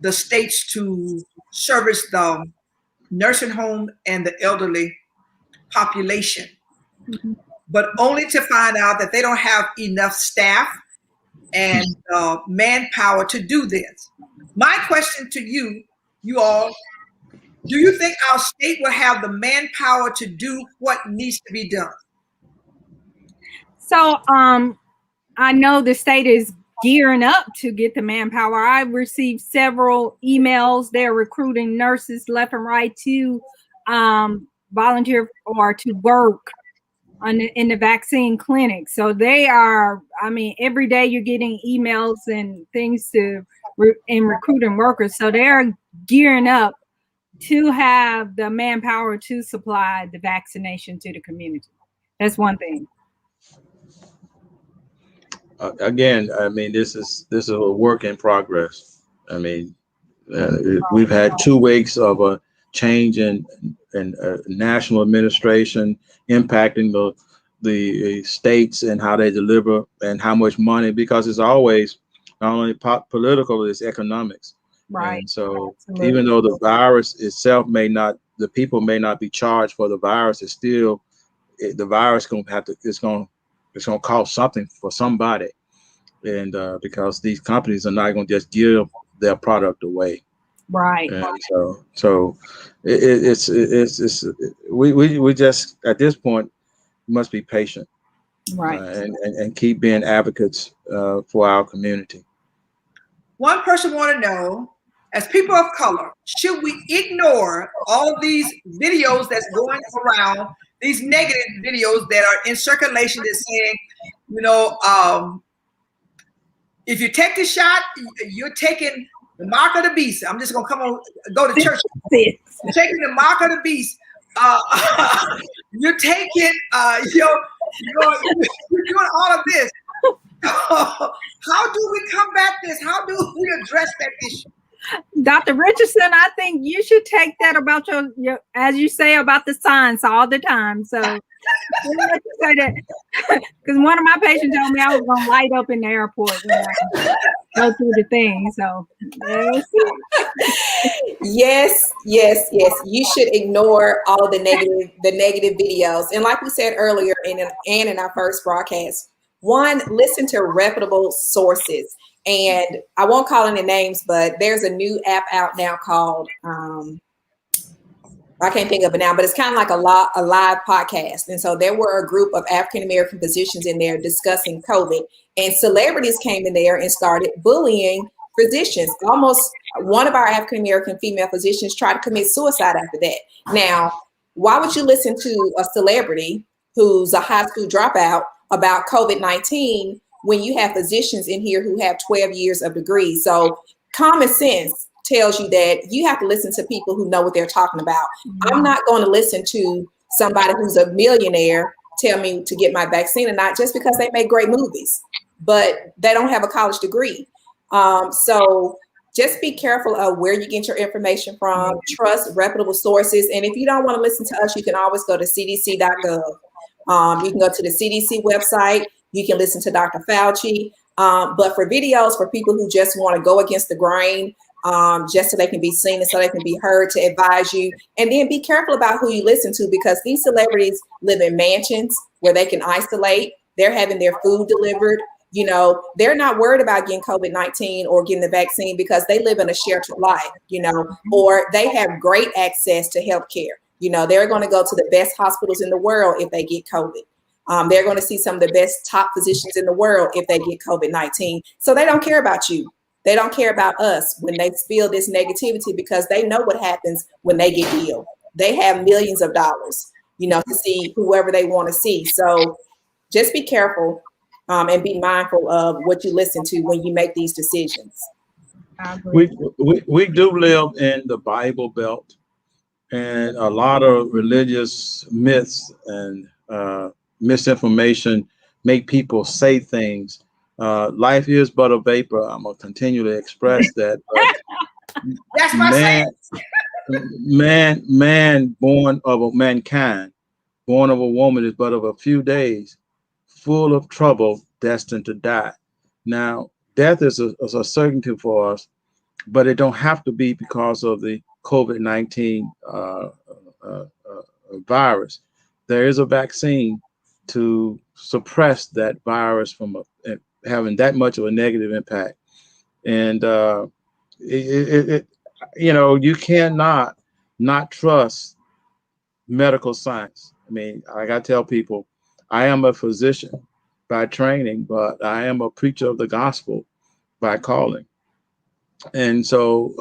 [SPEAKER 9] the states to service the nursing home and the elderly population, but only to find out that they don't have enough staff and manpower to do this. My question to you all, do you think our state will have the manpower to do what needs to be done?
[SPEAKER 10] So I know the state is gearing up to get the manpower. I've received several emails. They're recruiting nurses left and right to volunteer or to work in the vaccine clinic. So they are, every day you're getting emails and things in recruiting workers. So they're gearing up to have the manpower to supply the vaccination to the community. That's one thing.
[SPEAKER 11] again, I mean, this is a work in progress. I mean, we've had 2 weeks of a change in national administration impacting the states and how they deliver and how much money, because it's always not only political, it's economics.
[SPEAKER 10] Right.
[SPEAKER 11] And so
[SPEAKER 10] Absolutely.
[SPEAKER 11] even though the virus itself the people may not be charged for the virus, it's still the virus it's going to cost something for somebody. And because these companies are not going to just give their product away.
[SPEAKER 10] Right.
[SPEAKER 11] And so we just at this point must be patient,
[SPEAKER 10] right,
[SPEAKER 11] and keep being advocates for our community.
[SPEAKER 9] One person want to know, as people of color, should we ignore all of these videos that's going around, these negative videos that are in circulation that's saying, you know, if you take the shot, you're taking the mark of the beast. I'm just gonna go to church. You're taking the mark of the beast. You're taking, you're doing all of this. How do we combat this? How do we address that issue?
[SPEAKER 10] Dr. Richardson, I think you should take that about your as you say about the science all the time. So say that, because one of my patients told me I was gonna light up in the airport when I go through the thing. So
[SPEAKER 12] yes. You should ignore all of the negative videos. And like we said earlier in our first broadcast, one, listen to reputable sources. And I won't call any names, but there's a new app out now called I can't think of it now, but it's kind of like a live podcast. And so there were a group of African-American physicians in there discussing COVID, and celebrities came in there and started bullying physicians. Almost one of our African-American female physicians tried to commit suicide after that. Now, why would you listen to a celebrity who's a high school dropout about COVID-19 when you have physicians in here who have 12 years of degrees? So common sense tells you that you have to listen to people who know what they're talking about. I'm not going to listen to somebody who's a millionaire tell me to get my vaccine or not just because they make great movies, but they don't have a college degree. So just be careful of where you get your information from. Trust reputable sources. And if you don't want to listen to us, you can always go to cdc.gov. You can go to the CDC website. You can listen to Dr. Fauci. But for videos, for people who just want to go against the grain, just so they can be seen and so they can be heard, to advise you. And then be careful about who you listen to, because these celebrities live in mansions where they can isolate. They're having their food delivered. You know, they're not worried about getting COVID-19 or getting the vaccine because they live in a sheltered life, you know, or they have great access to healthcare. You know, they're going to go to the best hospitals in the world if they get COVID. They're going to see some of the best top physicians in the world if they get COVID-19. So they don't care about you. They don't care about us when they spill this negativity, because they know what happens when they get ill. They have millions of dollars, you know, to see whoever they want to see. So just be careful and be mindful of what you listen to when you make these decisions.
[SPEAKER 11] We do live in the Bible Belt, and a lot of religious myths and misinformation make people say things. Life is but a vapor. I'm gonna continue to express that.
[SPEAKER 9] That's my
[SPEAKER 11] man born of mankind, born of a woman, is but of a few days, full of trouble, destined to die. Now, death is a certainty for us, but it don't have to be because of the COVID-19 virus. There is a vaccine to suppress that virus from having that much of a negative impact. And you know, you cannot not trust medical science. I mean, I gotta tell people, I am a physician by training, but I am a preacher of the gospel by calling. And so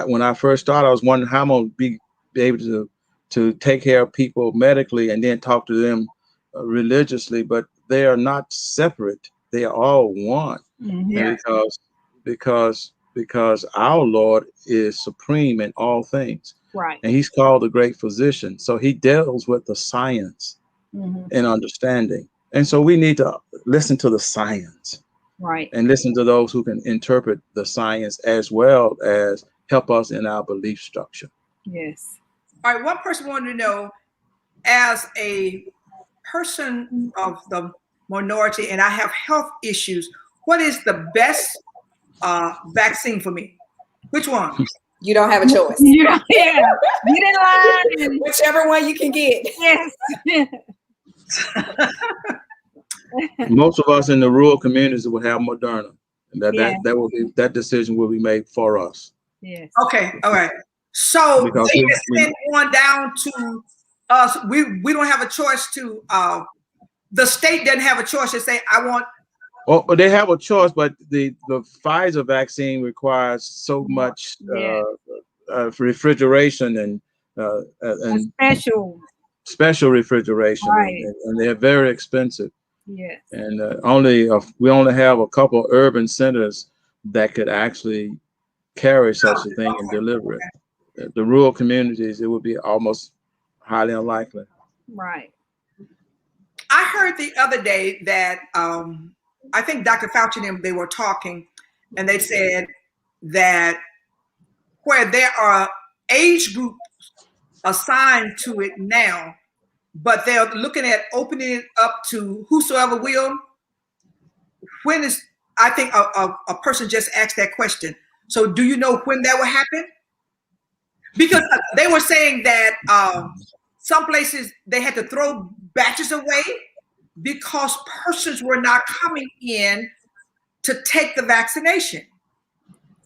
[SPEAKER 11] when I first started, I was wondering how I'm gonna be able to take care of people medically and then talk to them religiously, but they are not separate. They are all one. And because our Lord is supreme in all things.
[SPEAKER 10] Right.
[SPEAKER 11] And he's called the great physician. So he deals with the science and understanding. And so we need to listen to the science.
[SPEAKER 10] Right.
[SPEAKER 11] And listen to those who can interpret the science as well as help us in our belief structure.
[SPEAKER 10] Yes.
[SPEAKER 9] All right, one person wanted to know, as a person of the minority and I have health issues, what is the best vaccine for me? Which one?
[SPEAKER 12] You don't have a choice.
[SPEAKER 10] Yeah, get in line.
[SPEAKER 12] Whichever one you can get.
[SPEAKER 10] Yes.
[SPEAKER 11] Most of us in the rural communities will have Moderna, and that decision will be made for us.
[SPEAKER 10] Yes.
[SPEAKER 9] Okay. All right. So
[SPEAKER 11] Because
[SPEAKER 9] they just send one down to us. We don't have a choice to. The state doesn't have a choice to say, I want.
[SPEAKER 11] Well, they have a choice, but the Pfizer vaccine requires so much refrigeration and special refrigeration,
[SPEAKER 10] right.
[SPEAKER 11] and they're very expensive.
[SPEAKER 10] Yes.
[SPEAKER 11] And we only have a couple of urban centers that could actually carry such a thing and deliver it. The rural communities, it would be almost highly unlikely.
[SPEAKER 10] Right.
[SPEAKER 9] I heard the other day that I think Dr. Fauci and them, they were talking, and they said that where there are age groups assigned to it now, but they're looking at opening it up to whosoever will. When is, I think a person just asked that question. So do you know when that will happen? Because they were saying that some places they had to throw batches away because persons were not coming in to take the vaccination.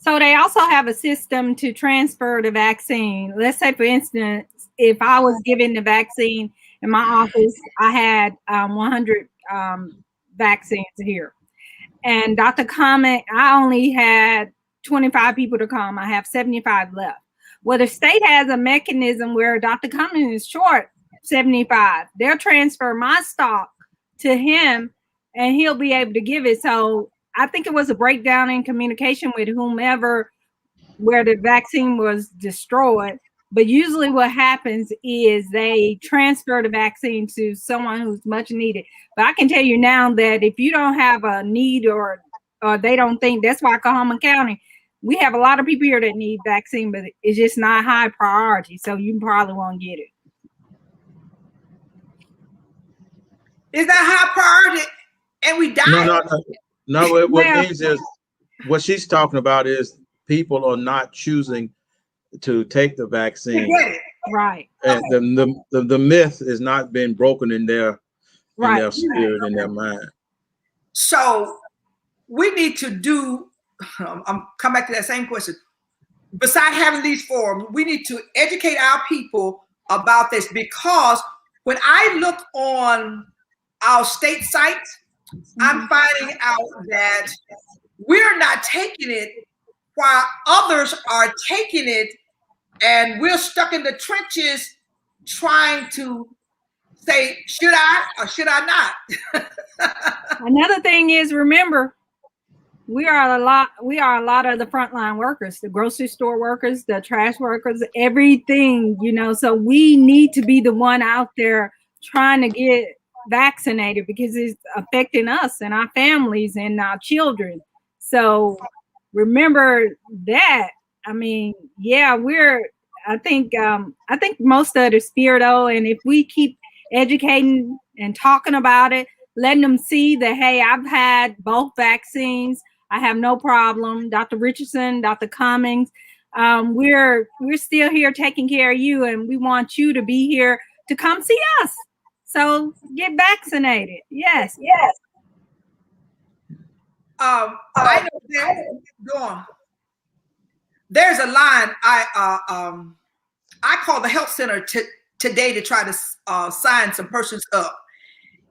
[SPEAKER 10] So they also have a system to transfer the vaccine. Let's say, for instance, if I was given the vaccine in my office, I had 100 vaccines here. And Dr. Comment, I only had 25 people to come. I have 75 left. Well, the state has a mechanism where Dr. Cummings is short 75. They'll transfer my stock to him and he'll be able to give it. So I think it was a breakdown in communication with whomever where the vaccine was destroyed. But usually what happens is they transfer the vaccine to someone who's much needed. But I can tell you now that if you don't have a need or they don't think, that's why Oklahoma County, we have a lot of people here that need vaccine, but it's just not high priority. So you probably won't get it.
[SPEAKER 9] Is that high priority and we die?
[SPEAKER 11] No. What means is, what she's talking about is people are not choosing to take the vaccine.
[SPEAKER 10] Right.
[SPEAKER 11] And the myth is not being broken in their spirit, in their mind.
[SPEAKER 9] So we need to do, I'm come back to that same question. Besides having these forums, we need to educate our people about this, because when I look on our state site, I'm finding out that we're not taking it while others are taking it, and we're stuck in the trenches trying to say, should I or should I not?
[SPEAKER 10] Another thing is, remember, we are a lot of the frontline workers, the grocery store workers, the trash workers, everything, so we need to be the one out there trying to get vaccinated, because it's affecting us and our families and our children. So remember that. I mean, I think most of the spirit, and if we keep educating and talking about it, letting them see that, hey, I've had both vaccines, I have no problem. Dr. Richardson, Dr. Cummings, we're still here taking care of you, and we want you to be here to come see us. So get vaccinated. Yes.
[SPEAKER 9] I know go on. There's a line I called the health center today to try to sign some persons up,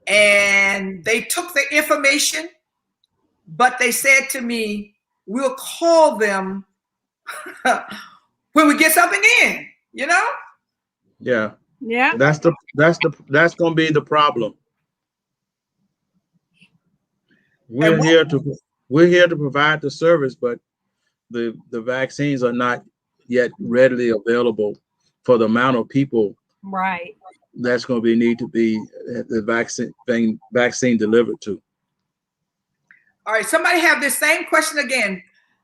[SPEAKER 9] and they took the information, but they said to me, we'll call them when we get something in,
[SPEAKER 11] Yeah. That's going to be the problem. We're here to provide the service, but the vaccines are not yet readily available for the amount of people.
[SPEAKER 10] Right.
[SPEAKER 11] That's going to need to be the vaccine delivered to.
[SPEAKER 9] All right, somebody have this same question again.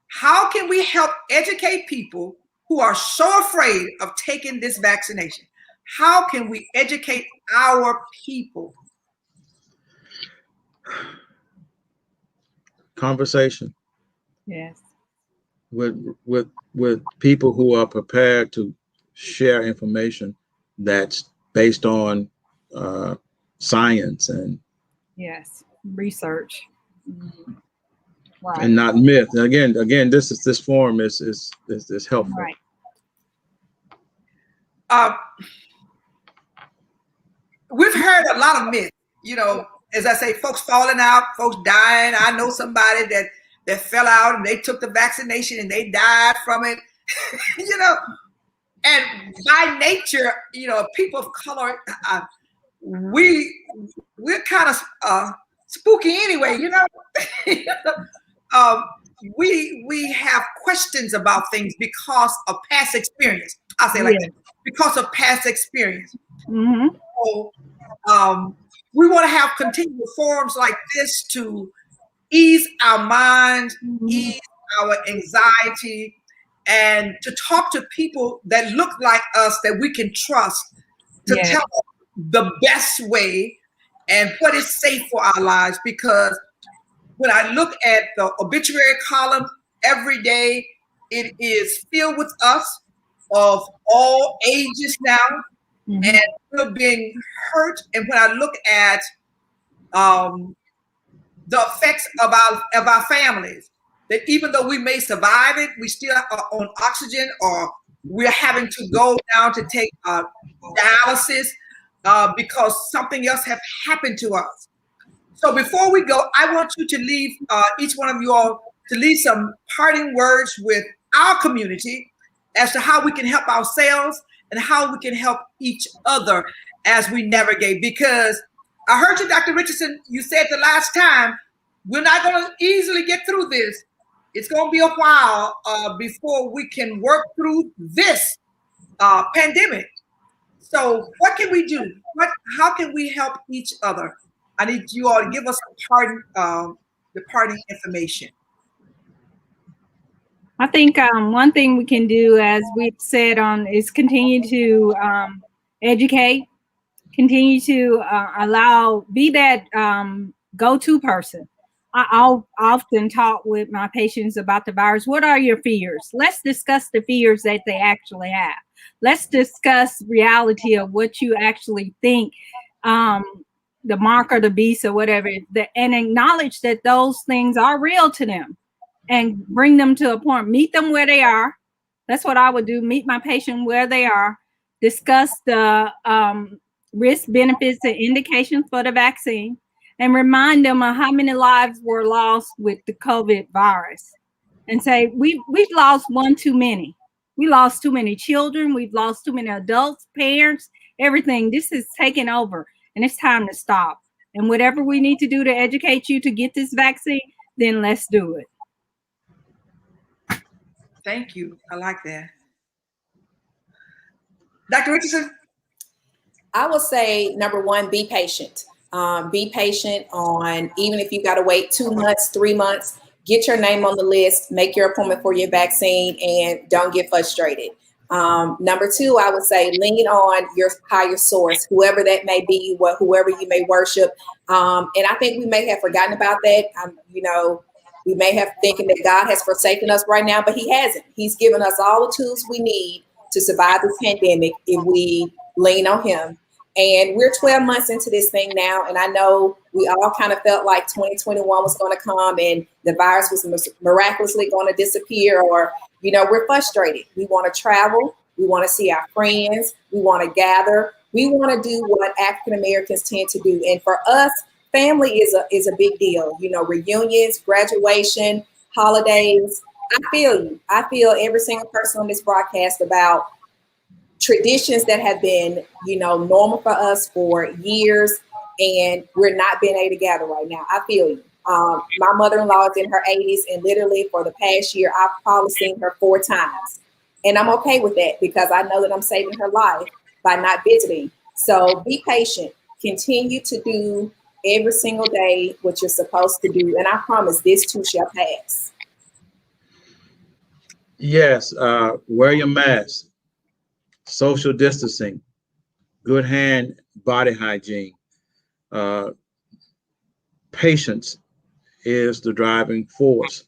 [SPEAKER 9] How can we help educate people who are so afraid of taking this vaccination? How can we educate our people?
[SPEAKER 11] Conversation.
[SPEAKER 10] Yes.
[SPEAKER 11] With people who are prepared to share information that's based on science and
[SPEAKER 10] yes, research. Mm-hmm. Right.
[SPEAKER 11] And not myth. And again, this forum is helpful.
[SPEAKER 10] Right.
[SPEAKER 9] We've heard a lot of myths, you know, as I say, folks falling out, folks dying. I know somebody that fell out and they took the vaccination and they died from it, you know. And by nature, you know, people of color, we're kind of spooky anyway, you know. We have questions about things because of past experience. I'll say like that, because of past experience.
[SPEAKER 10] Mm-hmm.
[SPEAKER 9] So, we want to have continual forums like this to ease our minds, ease our anxiety, and to talk to people that look like us that we can trust to tell us the best way and what is safe for our lives. Because when I look at the obituary column every day, it is filled with us of all ages now. Mm-hmm. And we're being hurt. And when I look at the effects of our families, that even though we may survive it, we still are on oxygen, or we're having to go down to take dialysis because something else has happened to us. So before we go, I want you to leave, each one of you all, to leave some parting words with our community as to how we can help ourselves and how we can help each other as we navigate. Because I heard you, Dr. Richardson, you said the last time, we're not going to easily get through this. It's going to be a while before we can work through this pandemic. So what can we do? How can we help each other? I need you all to give us the parting information.
[SPEAKER 10] I think one thing we can do, as we've said, is continue to educate, continue to be that go-to person. I'll often talk with my patients about the virus. What are your fears? Let's discuss the fears that they actually have. Let's discuss reality of what you actually think, the mark or the beast or whatever, and acknowledge that those things are real to them. And bring them to a point, meet them where they are. That's what I would do, meet my patient where they are, discuss the risk, benefits, and indications for the vaccine, and remind them of how many lives were lost with the COVID virus. And say, we've lost one too many. We lost too many children. We've lost too many adults, parents, everything. This is taking over, and it's time to stop. And whatever we need to do to educate you to get this vaccine, then let's do it.
[SPEAKER 9] Thank you. I like that. Dr. Richardson?
[SPEAKER 12] I would say, number one, be patient. Be patient on, even if you got to wait 2 months, 3 months, get your name on the list, make your appointment for your vaccine, and don't get frustrated. Number two, I would say lean on your higher source, whoever that may be, whoever you may worship. And I think we may have forgotten about that. We may have thinking that God has forsaken us right now, but he hasn't. He's given us all the tools we need to survive this pandemic if we lean on him. And we're 12 months into this thing now. And I know we all kind of felt like 2021 was going to come and the virus was miraculously going to disappear, or, we're frustrated. We want to travel. We want to see our friends. We want to gather. We want to do what African Americans tend to do. And for us, family is a big deal. Reunions, graduation, holidays. I feel you. I feel every single person on this broadcast about traditions that have been, normal for us for years, and we're not being able to gather right now. I feel you. My mother-in-law is in her 80s, and literally for the past year, I've probably seen her 4 times. And I'm okay with that because I know that I'm saving her life by not visiting. So be patient. Continue to do every single day what you're supposed to do. And I promise this too shall pass.
[SPEAKER 11] Yes, wear your mask, social distancing, good hand, body hygiene. Patience is the driving force.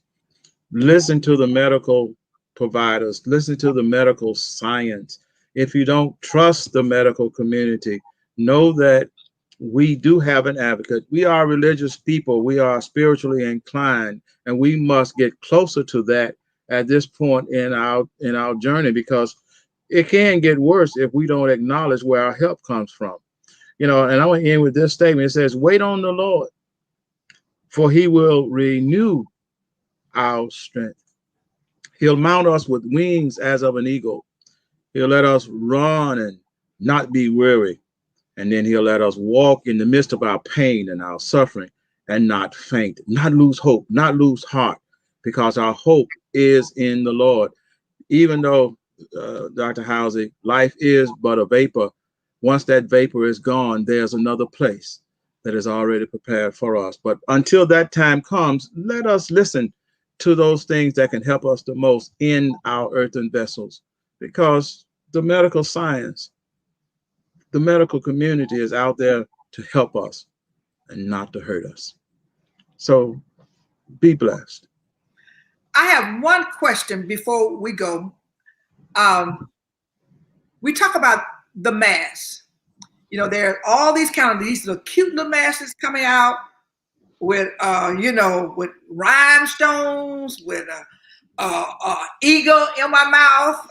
[SPEAKER 11] Listen to the medical providers, listen to the medical science. If you don't trust the medical community, know that we do have an advocate. We are religious people. We are spiritually inclined, and we must get closer to that at this point in our journey, because it can get worse if we don't acknowledge where our help comes from. And I want to end with this statement. It says, wait on the Lord, for he will renew our strength. He'll mount us with wings as of an eagle. He'll let us run and not be weary. And then he'll let us walk in the midst of our pain and our suffering and not faint, not lose hope, not lose heart, because our hope is in the Lord. Even though, Dr. Housey, life is but a vapor. Once that vapor is gone, there's another place that is already prepared for us. But until that time comes, let us listen to those things that can help us the most in our earthen vessels, because the medical science, the medical community is out there to help us and not to hurt us. So be blessed.
[SPEAKER 9] I have one question before we go. We talk about the masks. There are all these these little cute little masks coming out with, with rhinestones, with eagle in my mouth.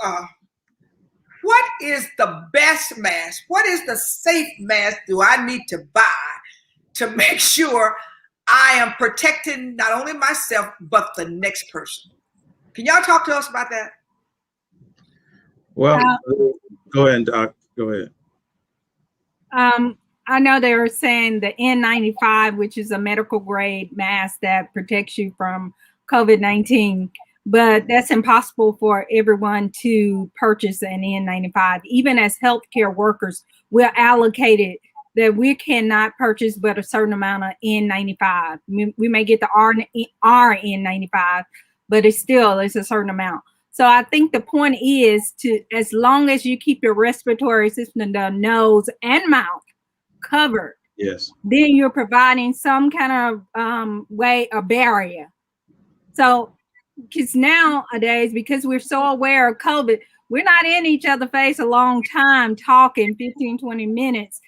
[SPEAKER 9] What is the best mask? What is the safe mask do I need to buy to make sure I am protecting not only myself, but the next person? Can y'all talk to us about that?
[SPEAKER 11] Well, go ahead, Doc. Go ahead.
[SPEAKER 10] I know they were saying the N95, which is a medical grade mask that protects you from COVID-19, but that's impossible for everyone to purchase an N95. Even as healthcare workers, we're allocated that we cannot purchase but a certain amount of N95. We may get the RN95, but it's a certain amount. So I think the point is as long as you keep your respiratory system, the nose and mouth covered,
[SPEAKER 11] yes, then
[SPEAKER 10] you're providing some kind of a barrier. So, because nowadays, because we're so aware of COVID, we're not in each other's face a long time talking 15, 20 minutes,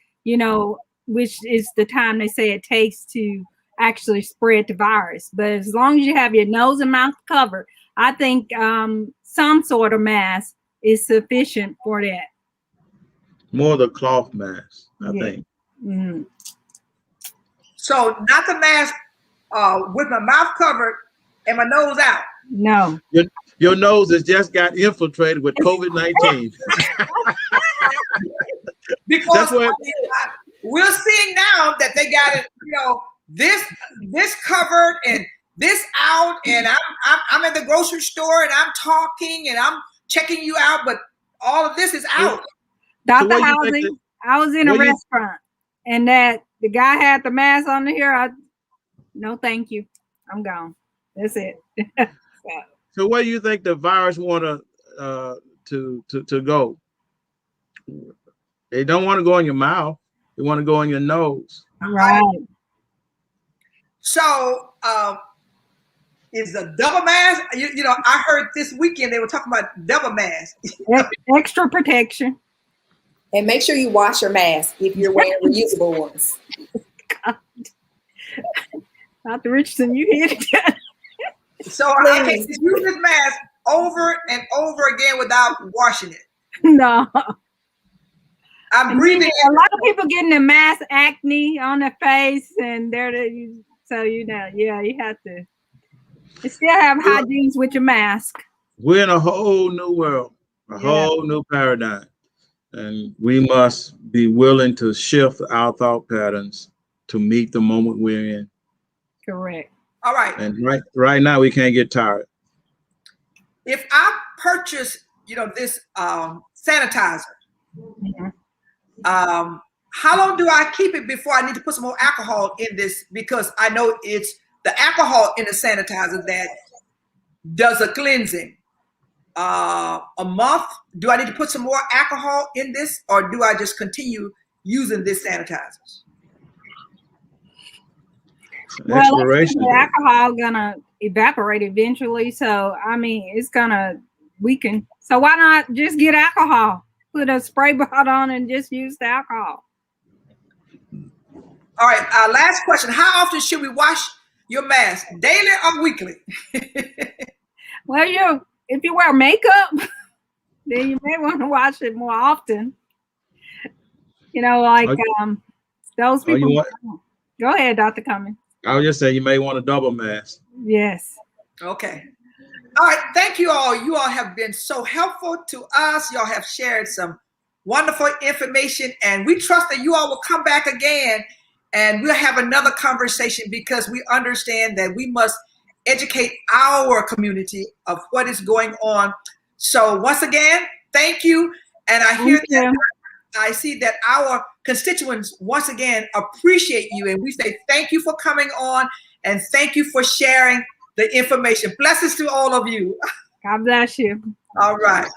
[SPEAKER 10] which is the time they say it takes to actually spread the virus. But as long as you have your nose and mouth covered, I think some sort of mask is sufficient for that.
[SPEAKER 11] More the cloth mask, I think.
[SPEAKER 10] Mm-hmm.
[SPEAKER 9] So not the mask with my mouth covered and my nose out.
[SPEAKER 10] No.
[SPEAKER 11] Your nose has just got infiltrated with COVID-19.
[SPEAKER 9] Because we're seeing now that they got it, this covered and this out, and I'm at the grocery store and I'm talking and I'm checking you out, but all of this is out.
[SPEAKER 10] Dr. Housey, I was in a restaurant and that the guy had the mask on here. No, thank you. I'm gone. That's it.
[SPEAKER 11] So where do you think the virus want to go? They don't want to go in your mouth. They want to go in your nose.
[SPEAKER 10] Right.
[SPEAKER 9] So is a double mask? I heard this weekend they were talking about double mask.
[SPEAKER 10] Extra protection.
[SPEAKER 12] And make sure you wash your mask if you're wearing reusable ones.
[SPEAKER 10] Dr. Richardson, you hit it.
[SPEAKER 9] So I can use this mask over and over again without washing it.
[SPEAKER 10] No.
[SPEAKER 9] I'm breathing.
[SPEAKER 10] A lot of people getting the mask acne on their face, and you have to. You still have hygiene with your mask.
[SPEAKER 11] We're in a whole new world, a whole new paradigm, and we must be willing to shift our thought patterns to meet the moment we're in.
[SPEAKER 10] Correct.
[SPEAKER 9] All right.
[SPEAKER 11] And right now we can't get tired.
[SPEAKER 9] If I purchase, this sanitizer,
[SPEAKER 10] mm-hmm.
[SPEAKER 9] How long do I keep it before I need to put some more alcohol in this? Because I know it's the alcohol in the sanitizer that does a cleansing. A month? Do I need to put some more alcohol in this, or do I just continue using this sanitizers?
[SPEAKER 10] Well, the alcohol gonna evaporate eventually, so I mean it's gonna weaken. So why not just get alcohol? Put a spray bottle on and just use the alcohol.
[SPEAKER 9] All right, our last question. How often should we wash your mask? Daily or weekly?
[SPEAKER 10] Well, if you wear makeup, then you may want to wash it more often. You know, like those people. Go ahead, Dr. Cummings.
[SPEAKER 11] I would just say you may want a double mask.
[SPEAKER 10] Yes.
[SPEAKER 9] Okay. All right. Thank you all. You all have been so helpful to us. Y'all have shared some wonderful information, and we trust that you all will come back again and we'll have another conversation, because we understand that we must educate our community of what is going on. So once again, thank you. And I see that our constituents once again appreciate you, and we say thank you for coming on and thank you for sharing the information. Blessings to all of you.
[SPEAKER 10] God bless you.
[SPEAKER 9] All right.